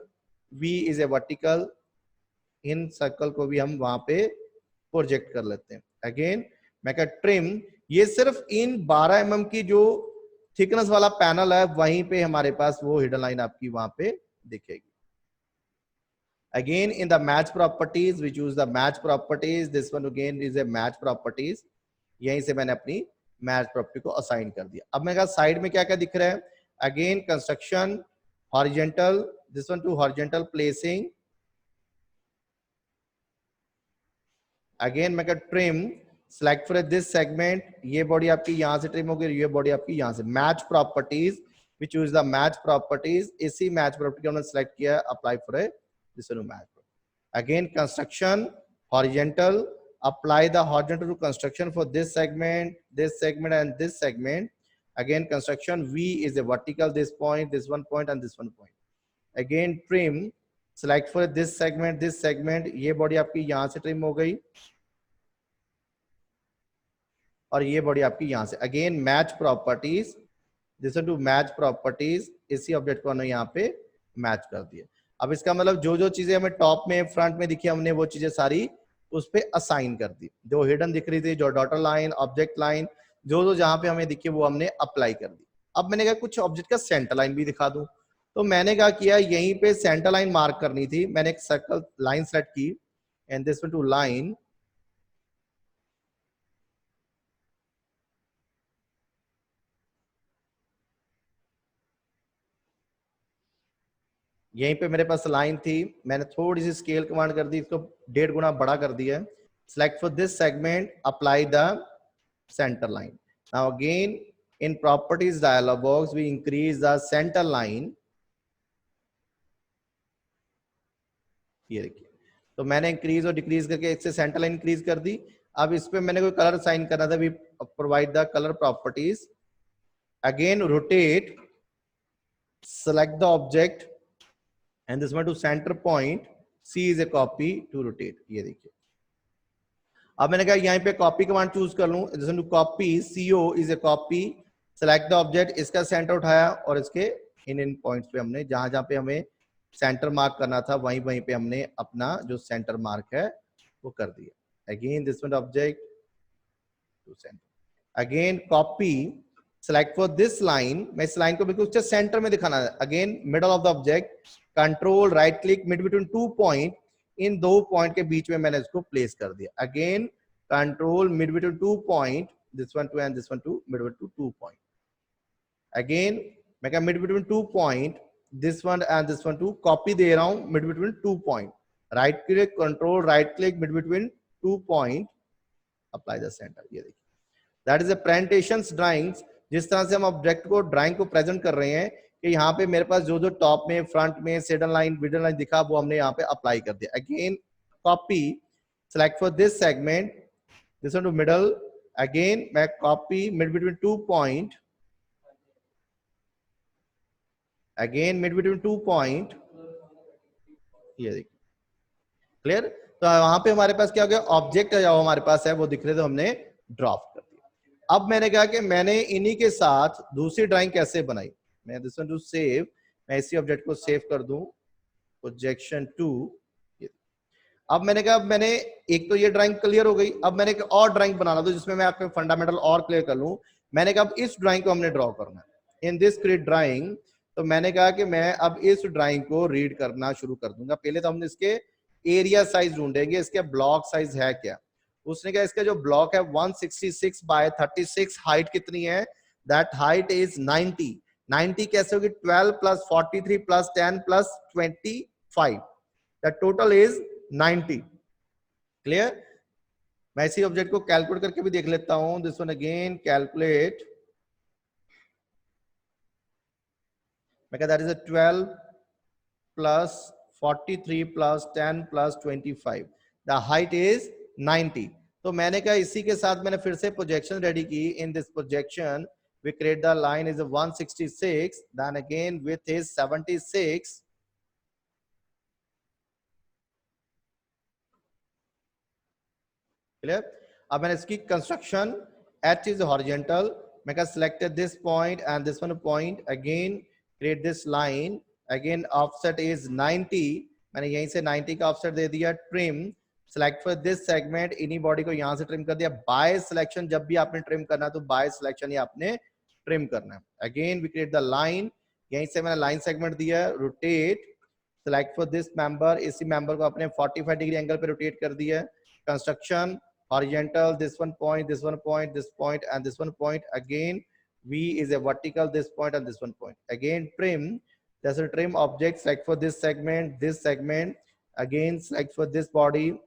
Speaker 1: we is a vertical, इन सर्कल को भी हम वहां पे प्रोजेक्ट कर लेते हैं। अगेन मैं कहा ट्रिम, ये सिर्फ इन 12 mm की जो थिकनेस वाला पैनल है वहीं पे हमारे पास वो हिडन लाइन आपकी वहां पे दिखेगी। Again in the match properties we choose the match properties, this one again is a match properties, यहीं से मैंने अपनी मैच प्रॉपर्टी को असाइन कर दिया। अब मैंने कहा साइड में क्या क्या दिख रहा है, again construction horizontal, this one to horizontal placing, again मैं कहा trim, select for this segment, ये बॉडी आपकी यहां से ट्रिम होगी, ये बॉडी आपकी यहां से। Match properties we choose the match properties, इसी मैच प्रॉपर्टी को हमने सेलेक्ट किया, apply for this one match. Again construction horizontal, apply the horizontal to construction for this segment and this segment. Again construction V is a vertical, this point, this one point and this one point. Again trim, select for this segment, ये body आपकी यहां से trim हो गई और ये body आपकी यहां से। Again match properties, this to match properties, इसी ऑब्जेक्ट को हमने यहाँ पे मैच कर दिया। अब इसका मतलब जो जो चीजें हमें टॉप में फ्रंट में दिखी हमने वो चीजें सारी उस पे असाइन कर दी, जो हिडन दिख रही थी, जो डॉटर लाइन, ऑब्जेक्ट लाइन, जो जो जहां पे हमें दिखी वो हमने अप्लाई कर दी। अब मैंने कहा कुछ ऑब्जेक्ट का सेंटर लाइन भी दिखा दूं, तो मैंने क्या किया, यहीं पे सेंटर लाइन मार्क करनी थी, मैंने एक सर्कल लाइन सेलेक्ट की एंड दिस टू लाइन, यहीं पे मेरे पास लाइन थी, मैंने थोड़ी सी स्केल कमांड कर दी, इसको 1.5 गुना बड़ा कर दिया। Select for this segment, apply the centre line. Now again in properties dialog box we increase the centre line, ये देखिए, तो मैंने इंक्रीज और डिक्रीज करके एक से सेंटर लाइन इंक्रीज कर दी। अब इस पे मैंने कोई कलर साइन करना था, we provide the colour properties, again rotate, select the object and this one to center point, C is a copy to rotate, ये देखिए। अब मैंने कहा यहाँ पे कॉपी कमांड चूज कर लूं, this one to copy, CO is a copy, select the object, इसका सेंटर उठाया और इसके इन पॉइंट्स पे हमने जहां जहां पे हमें सेंटर मार्क करना था वहीं वहीं पे हमने अपना जो सेंटर मार्क है वो कर दिया। Again this one object to centre, again copy, select for this line, मैं इस लाइन को बिल्कुल उसके सेंटर में दिखाना है। Again middle of the object, control right click, mid between 2 point, इन 2 पॉइंट के बीच में मैंने इसको प्लेस कर दिया। Again control mid between 2 point, this one two and this one two, mid between 2 point. Again मैं क्या mid between 2 point, this one and this one two, copy दे रहा हूं mid between 2 point, right click, control right click, mid between 2 point, apply the centre, ये देखिए। That is a presentations drawings, जिस तरह से हम ऑब्जेक्ट को ड्राइंग को प्रेजेंट कर रहे हैं कि यहाँ पे मेरे पास जो जो टॉप में फ्रंट में सेडन लाइन मिडल लाइन दिखा वो हमने यहाँ पे अप्लाई कर दिया। Again copy, select for this segment, this one two middle, again मैं copy mid between 2 point, again mid between 2 point, ये देखिए क्लियर। तो वहां पे हमारे पास क्या हो गया, ऑब्जेक्ट जो हमारे पास है वो दिख रहे थे, हमने ड्राफ्ट कर दिया। अब मैंने कहा कि मैंने इन्हीं के साथ दूसरी ड्राइंग कैसे बनाई, मैं दिस वन टू सेव, मैं इसी ऑब्जेक्ट को सेव कर दूं, प्रोजेक्शन 2। अब मैंने कहा, अब मैंने एक तो ये ड्राइंग क्लियर हो गई, अब मैंने एक और ड्राइंग बनाना था जिसमें मैं आपके फंडामेंटल और क्लियर कर लूं। मैंने कहा अब इस ड्राइंग को हमने ड्रॉ करना है इन दिस क्रिएट ड्राइंग, तो मैंने कहा कि मैं अब इस ड्राइंग को रीड करना शुरू कर दूंगा। पहले तो हमने इसके एरिया साइज ढूंढेंगे, इसके ब्लॉक साइज है क्या। उसने कहा इसका जो ब्लॉक है 166 बाय 36, हाइट कितनी है, दैट हाइट इज 90। 90 कैसे होगी, 12 plus 43 plus 10 plus 25, the total is 90। Clear. मैं इसी ऑब्जेक्ट को कैलकुलेट करके भी देख लेता हूं, दिस वन अगेन कैलकुलेट, मैं कहता that is 12 plus 43 plus 10 plus 25, the height is 90। तो मैंने कहा इसी के साथ मैंने फिर से प्रोजेक्शन रेडी की। In this projection we create the line is a 166, then again width is 76, clear. अब मैंने इसकी कंस्ट्रक्शन, H is horizontal, मैं कहा selected this point and this one point, again create this line, again offset is 90, मैंने यहीं से 90 का offset दे दिया, trim, select for this segment, इन्हीं body को यहाँ से trim कर दिया, by selection, जब भी आपने trim करना तो by selection ही आपने trim करना है, again we create the line, यहीं से मैंने line segment दिया, rotate, select for this member, इसी member को अपने 45 degree angle पे rotate कर दिया, construction, horizontal, this one point, this one point, this point, and this one point. Again, V is a vertical, this point and this one point. Again, trim. There's a trim object. Select for this segment. Again, select for this body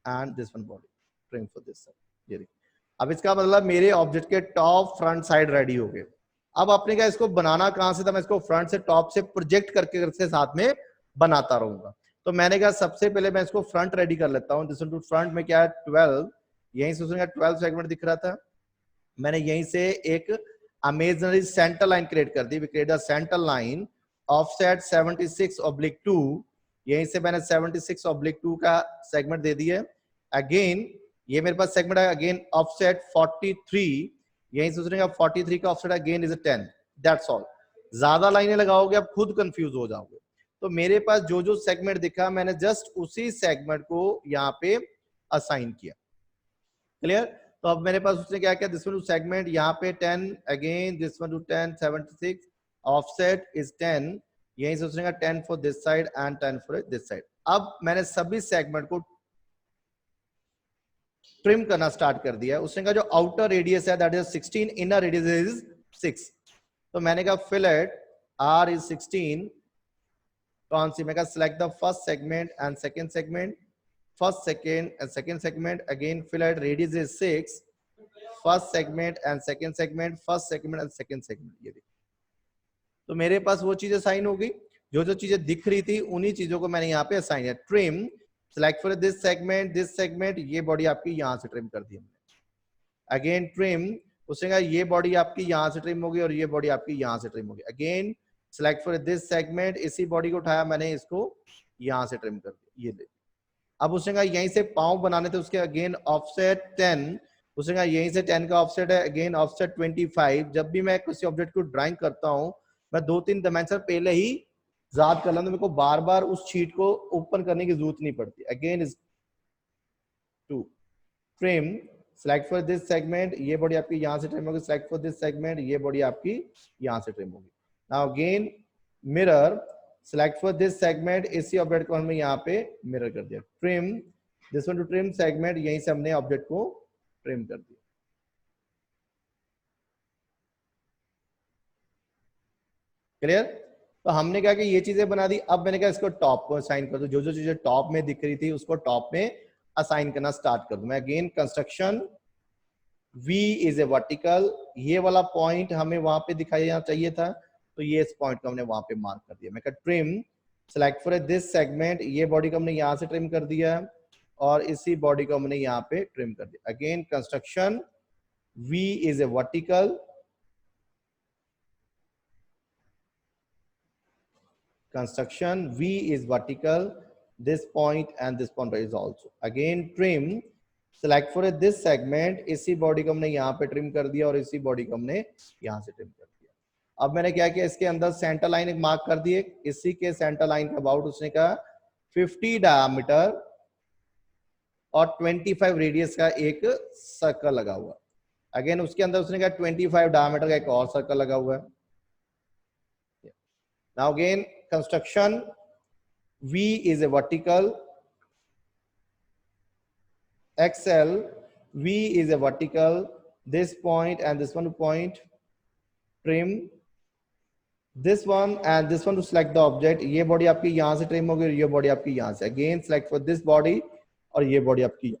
Speaker 1: and this one body. Trim for this side. अब इसका मतलब मेरे object के top front side ready हो गए. अब आपने क्या इसको बनाना कहां से था, मैं इसको फ्रंट से टॉप से प्रोजेक्ट करके साथ में बनाता रहूंगा. तो मैंने कहा सबसे पहले मैं इसको फ्रंट रेडी कर लेता हूं. दिस टू फ्रंट में क्या है 12, यहीं से उसने 12 सेगमेंट दिख रहा था, मैंने यहीं से एक इमेजिनरी सेंटर लाइन क्रिएट कर दी. We create the centre line offset 76/2, यहीं से मैंने 76/2 का सेगमेंट दे दिया. अगेन ये मेरे पास सेगमेंट है, अगेन ऑफसेट 43, यहीं से उसने 43 का offset again is 10. That's all. ज्यादा लाइनें लगाओगे आप खुद कंफ्यूज हो जाओगे. तो मेरे पास जो जो सेगमेंट दिखा मैंने जस्ट उसी सेगमेंट को यहाँ पे असाइन किया. क्लियर. तो अब मेरे पास उसने क्या किया, दिस वन टू सेगमेंट यहाँ पे 10, again this one to 10, 76, offset is 10, यहीं से उसने कहा 10 for this side and 10 for this side. अब मैंने सभी सेगमेंट को ट्रिम करना स्टार्ट कर दिया. उसने कहा जो आउटर रेडियस है that is 16, inner radius is 6. तो मैंने कहा फिलेट R is 16, कौन सी, मैं कहा select the first segment and second segment, first second and second segment, again fillet radius is 6, first segment and second segment, first segment and second segment. ये देखिए तो मेरे पास वो चीजें साइन हो गई, जो जो चीजें दिख रही थी उन्हीं चीजों को मैंने यहाँ पे असाइन किया. Trim, select for this segment, ये बॉडी आपकी यहाँ से ट्रिम कर दी हमने. अगेन ट्रिम, उसने कहा ये बॉडी आपकी यहाँ से ट्रिम होगी और ये बॉडी आपकी यहाँ से ट्रिम होगी. Again select for this segment, इसी बॉडी को उठाया मैंने, इसको यहाँ से ट्रिम कर दिया. ये ले. अब उसने कहा यहीं से पाँव बनाने थे उसके, अगेन ऑफसेट 10, उसने कहा यहीं से 10 का ऑफसेट है, अगेन ऑफसेट 25. जब भी मैं किसी ऑब्जेक्ट को ड्राइंग करता हूँ मैं 2-3 डायमेंशन पहले ही याद कर लेता हूं, मेरे को बार बार उस शीट को ओपन करने की जरूरत नहीं पड़ती. Again is 2, trim, select for this segment, ये बॉडी आपकी यहाँ से ट्रिम होगी, सेलेक्ट फॉर दिस सेगमेंट, ये बॉडी आपकी यहाँ से ट्रिम होगी. Now again mirror, select for this segment, इसी ऑब्जेक्ट को हमने यहाँ पे मिरर कर दिया. Trim, this one to trim segment, यहीं से हमने ऑब्जेक्ट को ट्रिम कर दिया. क्लियर. तो हमने क्या कि ये चीजें बना दी. अब मैंने कहा इसको टॉप को असाइन कर दो, जो जो चीजें टॉप में दिख रही थी उसको टॉप में असाइन करना स्टार्ट कर दूं. मैं again construction, V is a vertical, ये वाला पॉइंट हमें वहां पे दिखाई जाना चाहिए था, तो ये इस पॉइंट को हमने वहां पे मार्क कर दिया. मैं कहा trim, select for this segment, ये बॉडी को हमने यहाँ से ट्रिम कर दिया और इसी बॉडी को हमने यहाँ पे ट्रिम कर दिया. Again construction, V is a vertical, construction, V is vertical, this point and this point is also. Again trim, select for this segment, इसी बॉडी को हमने यहाँ पे ट्रिम कर दिया और इसी बॉडी को हमने यहाँ से ट्रिम कर दिया. अब मैंने क्या किया, इसके अंदर सेंटर लाइन एक मार्क कर दी. इसी के सेंटर लाइन का अबाउट उसने कहा 50 डायमीटर और 25 रेडियस का एक सर्कल लगा हुआ. अगेन उसके अंदर उसने कहा 25 डायमीटर का एक और सर्कल लगा हुआ है. Now again construction, V is a vertical, XL, V is a vertical, this point and this one point, trim, this one and this one to select the object. ये बॉडी आपकी यहाँ से ट्रिम होगी और ये बॉडी आपकी यहाँ से. Again select for this body और ये बॉडी आपकी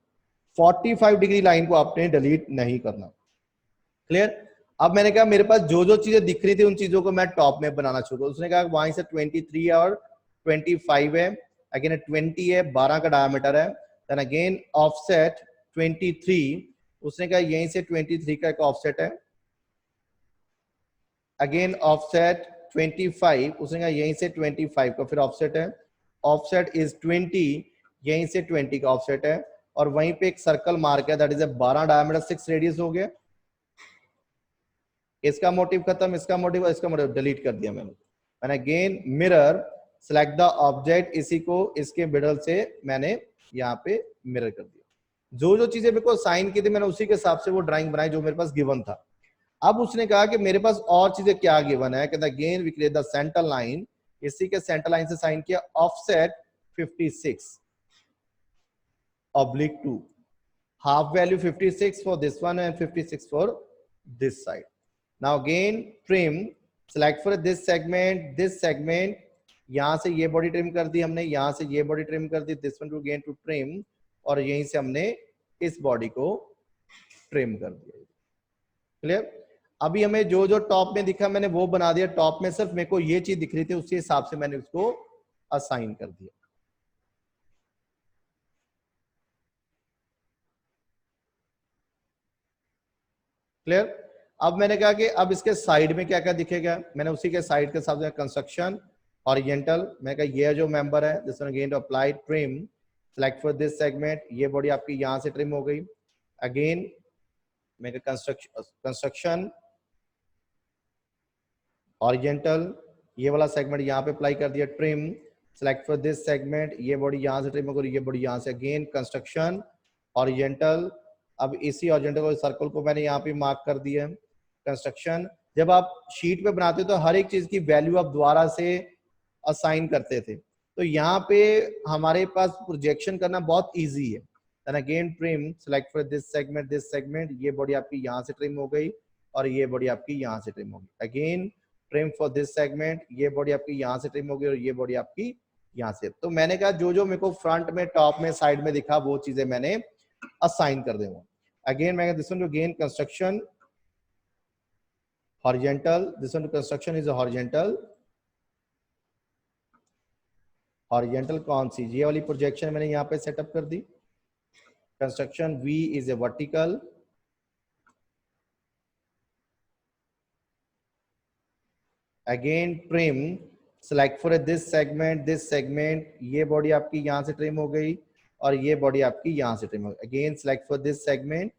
Speaker 1: 45 डिग्री लाइन को आपने डिलीट नहीं करना. क्लियर. अब मैंने कहा मेरे पास जो जो चीजें दिख रही थी उन चीजों को मैं टॉप में बनाना शुरू करूं. उसने कहा वहीं से 23 और 25 है, अगेन 20 है, 12 का डायमीटर है. देन अगेन ऑफसेट 23, उसने कहा यहीं से 23 का एक ऑफसेट है. अगेन ऑफसेट 25, उसने कहा यहीं से 25 का फिर ऑफसेट है. ऑफसेट इज 20, यहीं से 20 का ऑफसेट है और वहीं पे एक सर्कल मार्क है that is A 12 diameter 6 radius हो गया. इसका मोटिव खत्म, इसका मोटिव, इसका मोटिव डिलीट कर दिया मैंने again mirror select the object, इसी को इसके मिडल से मैंने यहाँ पे मिरर कर दिया। जो जो चीजें मेरे को साइन की थी मैंने उसी के हिसाब से वो ड्राइंग बनाई जो मेरे पास गिवन था। अब उसने कहा कि मेरे पास और चीजें क्या गिवन है, कहता again we create the centre line, इसी के सेंटर लाइन से साइन किया offset 56 oblique 2, half value 56 for this one and 56 for this side. Now again trim, select for this segment, यहां से ये बॉडी ट्रिम कर दी हमने, यहां से ये बॉडी ट्रिम कर दी, this one to again to trim, और यहीं से हमने इस बॉडी को ट्रिम कर दिया। क्लियर? अभी हमें जो जो टॉप में दिखा मैंने वो बना दिया, टॉप में सिर्फ मेरे को ये चीज दिख रही थी उसी हिसाब से मैंने उसको असाइन कर दिया। क्लियर? अब मैंने कहा कि अब इसके साइड में क्या क्या दिखेगा, मैंने उसी के साइड के साथ कंस्ट्रक्शन हॉरिजॉन्टल, मैं कहा ये जो मेंबर है this one again to apply trim, select for this segment, ये बॉडी आपकी यहां से ट्रिम हो गई। अगेन मैं कंस्ट्रक्शन हॉरिजॉन्टल, ये वाला सेगमेंट यहाँ पे अप्लाई कर दिया trim, select for this segment, ये बॉडी यहाँ से ट्रिम हो गई, ये बॉडी यहाँ से, अगेन कंस्ट्रक्शन हॉरिजॉन्टल। अब इसी हॉरिजॉन्टल सर्कल को मैंने यहाँ पे मार्क कर दिया। कंस्ट्रक्शन, जब आप शीट पे बनाते हो तो हर एक चीज की वैल्यू आप दोबारा से असाइन करते थे, तो यहाँ पे हमारे पास प्रोजेक्शन करना बहुत इजी है। Then again trim, select for this segment, ये बॉडी आपकी यहाँ से ट्रिम हो गई और ये बॉडी आपकी यहाँ से ट्रिम हो गई। Again trim for this segment, ये बॉडी आपकी यहाँ से ट्रिम हो गई और ये बॉडी आपकी यहाँ से। तो मैंने कहा जो जो मेरे को फ्रंट में, टॉप में, साइड में दिखा वो चीजें मैंने असाइन कर दूंगा। अगेन मैं this one to again construction horizontal, this one to construction is horizontal कौन सी, ये वाली प्रोजेक्शन मैंने यहाँ पे सेटअप कर दी। Construction V is a vertical, again trim, select for this segment, ये बॉडी आपकी यहाँ से ट्रिम हो गई और ये बॉडी आपकी यहाँ से ट्रिम हो गई। Again select for this segment,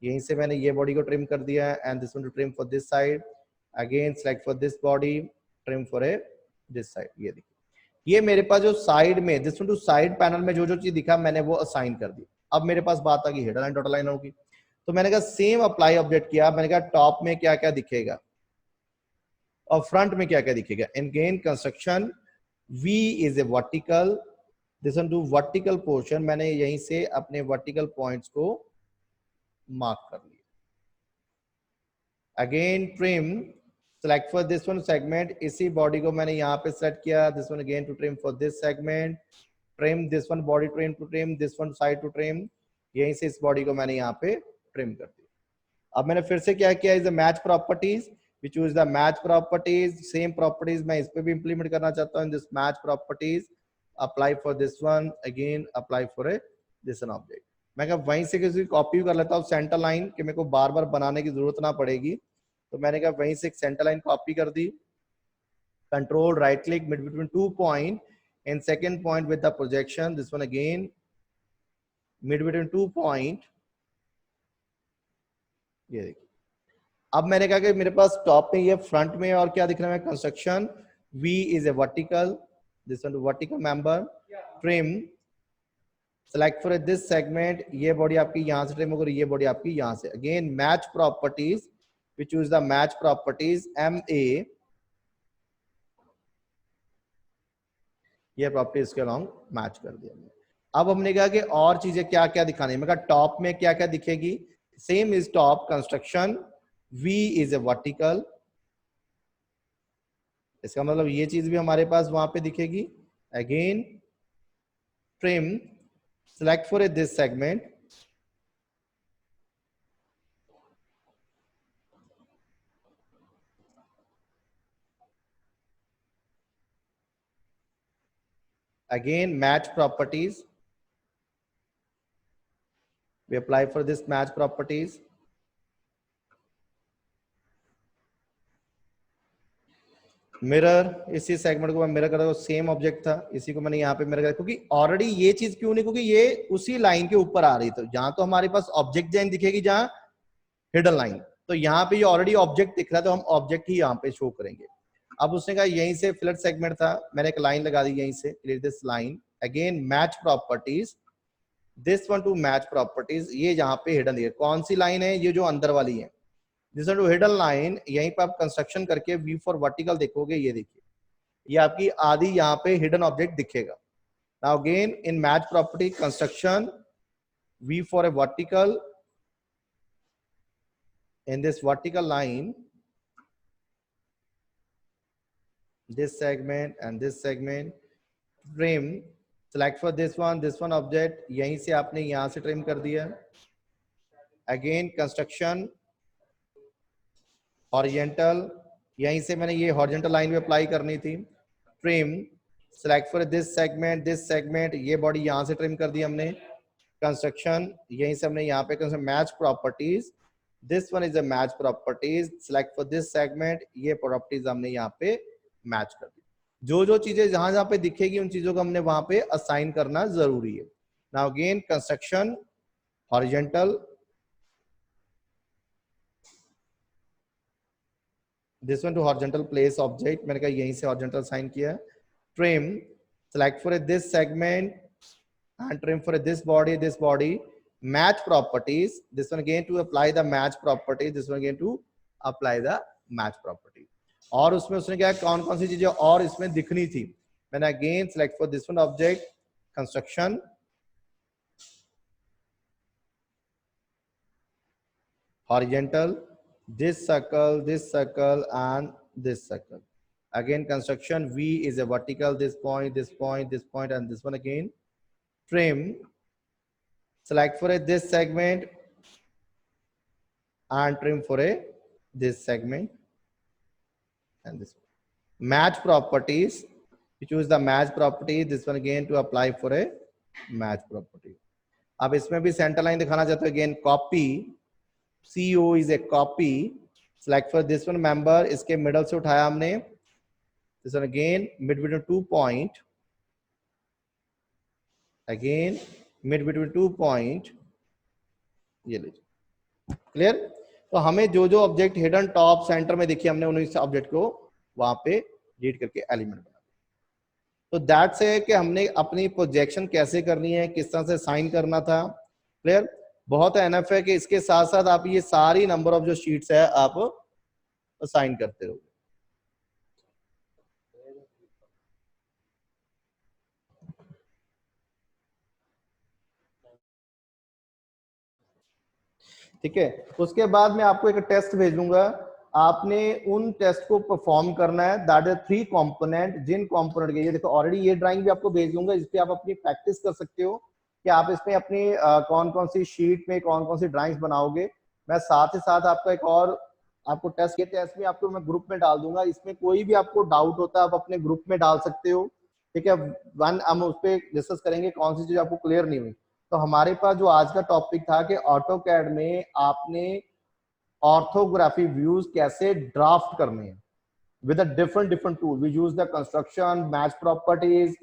Speaker 1: यहीं से मैंने ये बॉडी को ट्रिम कर दिया and this one to trim for this side. Again select for this body, trim for this side. ये देखिए ये मेरे पास जो साइड में, this one to side panel में जो जो चीज दिखा मैंने वो असाइन कर दी। अब मेरे पास बात आ गई हेडर लाइन डॉटर लाइन होगी, तो मैंने कहा सेम अप्लाई ऑब्जेक्ट किया, मैंने कहा टॉप में क्या क्या दिखेगा और फ्रंट में क्या क्या दिखेगा। Again construction V is a vertical, this one to vertical portion, मैंने यहीं से अपने वर्टिकल पॉइंट्स को मार्क कर लिया। Again trim, select for this one segment, इसी बॉडी को मैंने यहाँ पे सेलेक्ट किया, this one again to trim for this segment, trim this one body trim to trim, this one side to trim, यहीं से इस बॉडी को मैंने यहाँ पे ट्रिम कर दिया। अब मैंने फिर से क्या किया, is the match properties, which is the match properties, same properties मैं इस पे भी implement करना चाहता हूँ, this match properties, apply for this one, again apply for a this one object। मैं कहा वहीं से किसी कॉपी कर लेता हूँ सेंटर लाइन, कि मेरे को बार बार बनाने की जरूरत ना पड़ेगी, तो मैंने कहा वहीं से एक सेंटर लाइन कॉपी कर दी, control right click mid between 2 point and second point with the projection, this one again mid between 2 point. ये देखिए अब मैंने कहा कि मेरे पास टॉप में ये, फ्रंट में और क्या दिख रहा है, construction V is a vertical, this one to vertical member, trim, select for this segment, ये बॉडी आपकी यहाँ से ट्रिम होगी, ये बॉडी आपकी यहाँ से। Again match properties, we choose the match properties MA, ये प्रॉपर्टीज के अलॉन्ग मैच कर दिया। अब हमने कहा कि और चीजें क्या क्या दिखानी है, मैं कहा टॉप में क्या क्या दिखेगी, same is top construction V is a vertical, इसका मतलब ये चीज भी हमारे पास वहां पे दिखेगी। Again trim, select for this segment, again match properties, we apply for this match properties, mirror, इसी सेगमेंट को मैं मिरर कर रहा हूं, सेम ऑब्जेक्ट था इसी को मैंने यहाँ पे मिरर कर, क्योंकि ऑलरेडी ये चीज क्यों नहीं, क्योंकि ये उसी लाइन के ऊपर आ रही थी, जहां तो हमारे पास ऑब्जेक्ट लाइन दिखेगी, जहां हिडन लाइन, तो यहाँ पे ये ऑलरेडी ऑब्जेक्ट दिख रहा है, तो हम ऑब्जेक्ट ही यहाँ पे शो करेंगे। अब उसने कहा यहीं से फिलर सेगमेंट था, मैंने एक लाइन लगा दी यहीं से, create this line, again match properties, this one to match properties, ये यहाँ पे हिडन है। कौन सी लाइन है? ये जो अंदर वाली है, this one to hidden line. यहीं पे आप कंस्ट्रक्शन करके व्यू फॉर वर्टिकल देखोगे, ये देखिए ये आपकी आधी यहाँ पे हिडन ऑब्जेक्ट दिखेगा। Now again in match property construction, view for a vertical, in this vertical line, this segment and this segment, trim, select for this one object, यहीं से आपने यहां से ट्रिम कर दिया। अगेन कंस्ट्रक्शन हॉरिजेंटल, यहीं से मैंने ये हॉरिजेंटल लाइन पे अप्लाई करनी थी। Trim, select for this segment, ये बॉडी यहां से ट्रिम कर दी हमने। कंस्ट्रक्शन, यहीं से हमने यहाँ पे match properties, this one is a match properties, select for this segment, ये प्रॉपर्टीज हमने यहाँ पे मैच कर दी। जो जो चीजें जहां जहां पे दिखेगी उन चीजों को हमने वहां पे असाइन करना जरूरी है। Now again construction horizontal, this one to horizontal place object, मैंने कहा यहीं से हॉरिजेंटल असाइन किया। Trim, select for this segment and trim for this body, match properties, this one again to apply the match property, this one again to apply the match property। और उसमें उसने क्या कौन कौन सी चीजें और इसमें दिखनी थी, मैंने again select for this one object, construction horizontal, this circle and this circle, again construction, V is a vertical, this point and this one again। Trim, select for a this segment and trim for a this segment and this match properties, you choose the match property, this one again to apply for a match property। अब इसमें भी centre line दिखाना चाहते हो, again copy, CO is a copy, select for this one member, इसके middle से उठाया हमने, this one again mid between 2 point, again mid between 2 point, ये लीजिए क्लियर। तो हमें जो जो ऑब्जेक्ट हिडन टॉप सेंटर में देखिए हमने उन्हीं ऑब्जेक्ट को वहां पे रीड करके एलिमेंट बना। तो दैट से कि हमने अपनी प्रोजेक्शन कैसे करनी है, किस तरह से साइन करना था, क्लियर। बहुत एनफ है कि इसके साथ साथ आप ये सारी नंबर ऑफ जो शीट्स है आप साइन करते रहो। ठीक है, उसके बाद मैं आपको एक टेस्ट भेजूंगा, आपने उन टेस्ट को परफॉर्म करना है। दैट इज 3 कंपोनेंट, जिन कंपोनेंट के, ये देखो ऑलरेडी ये ड्राइंग भी आपको भेज दूंगा, इस पे आप अपनी प्रैक्टिस कर सकते हो कि आप इसमें अपनी कौन कौन सी शीट में कौन कौन सी ड्राइंग्स बनाओगे। मैं साथ ही साथ आपका एक और आपको टेस्ट, ये टेस्ट भी आपको मैं ग्रुप में डाल दूंगा, इसमें कोई भी आपको डाउट होता है आप अपने ग्रुप में डाल सकते हो। ठीक है, वन हम उस पर डिस्कस करेंगे कौन सी चीज आपको क्लियर नहीं हुई। तो हमारे पास जो आज का टॉपिक था कि ऑटोकैड में आपने ऑर्थोग्राफी व्यूज कैसे ड्राफ्ट करने हैं with a different tool, we use the construction, match properties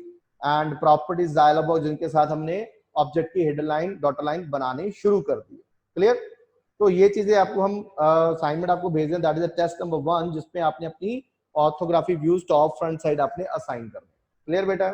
Speaker 1: and properties dialog, जिनके साथ हमने ऑब्जेक्ट की हेडलाइन डॉट लाइन बनाने शुरू कर दी। क्लियर। तो ये चीजें आपको हम असाइनमेंट आपको भेज दें, दैट इज टेस्ट नंबर 1, जिसमें आपने अपनी orthography views top front side आपने असाइन करना। क्लियर बेटा।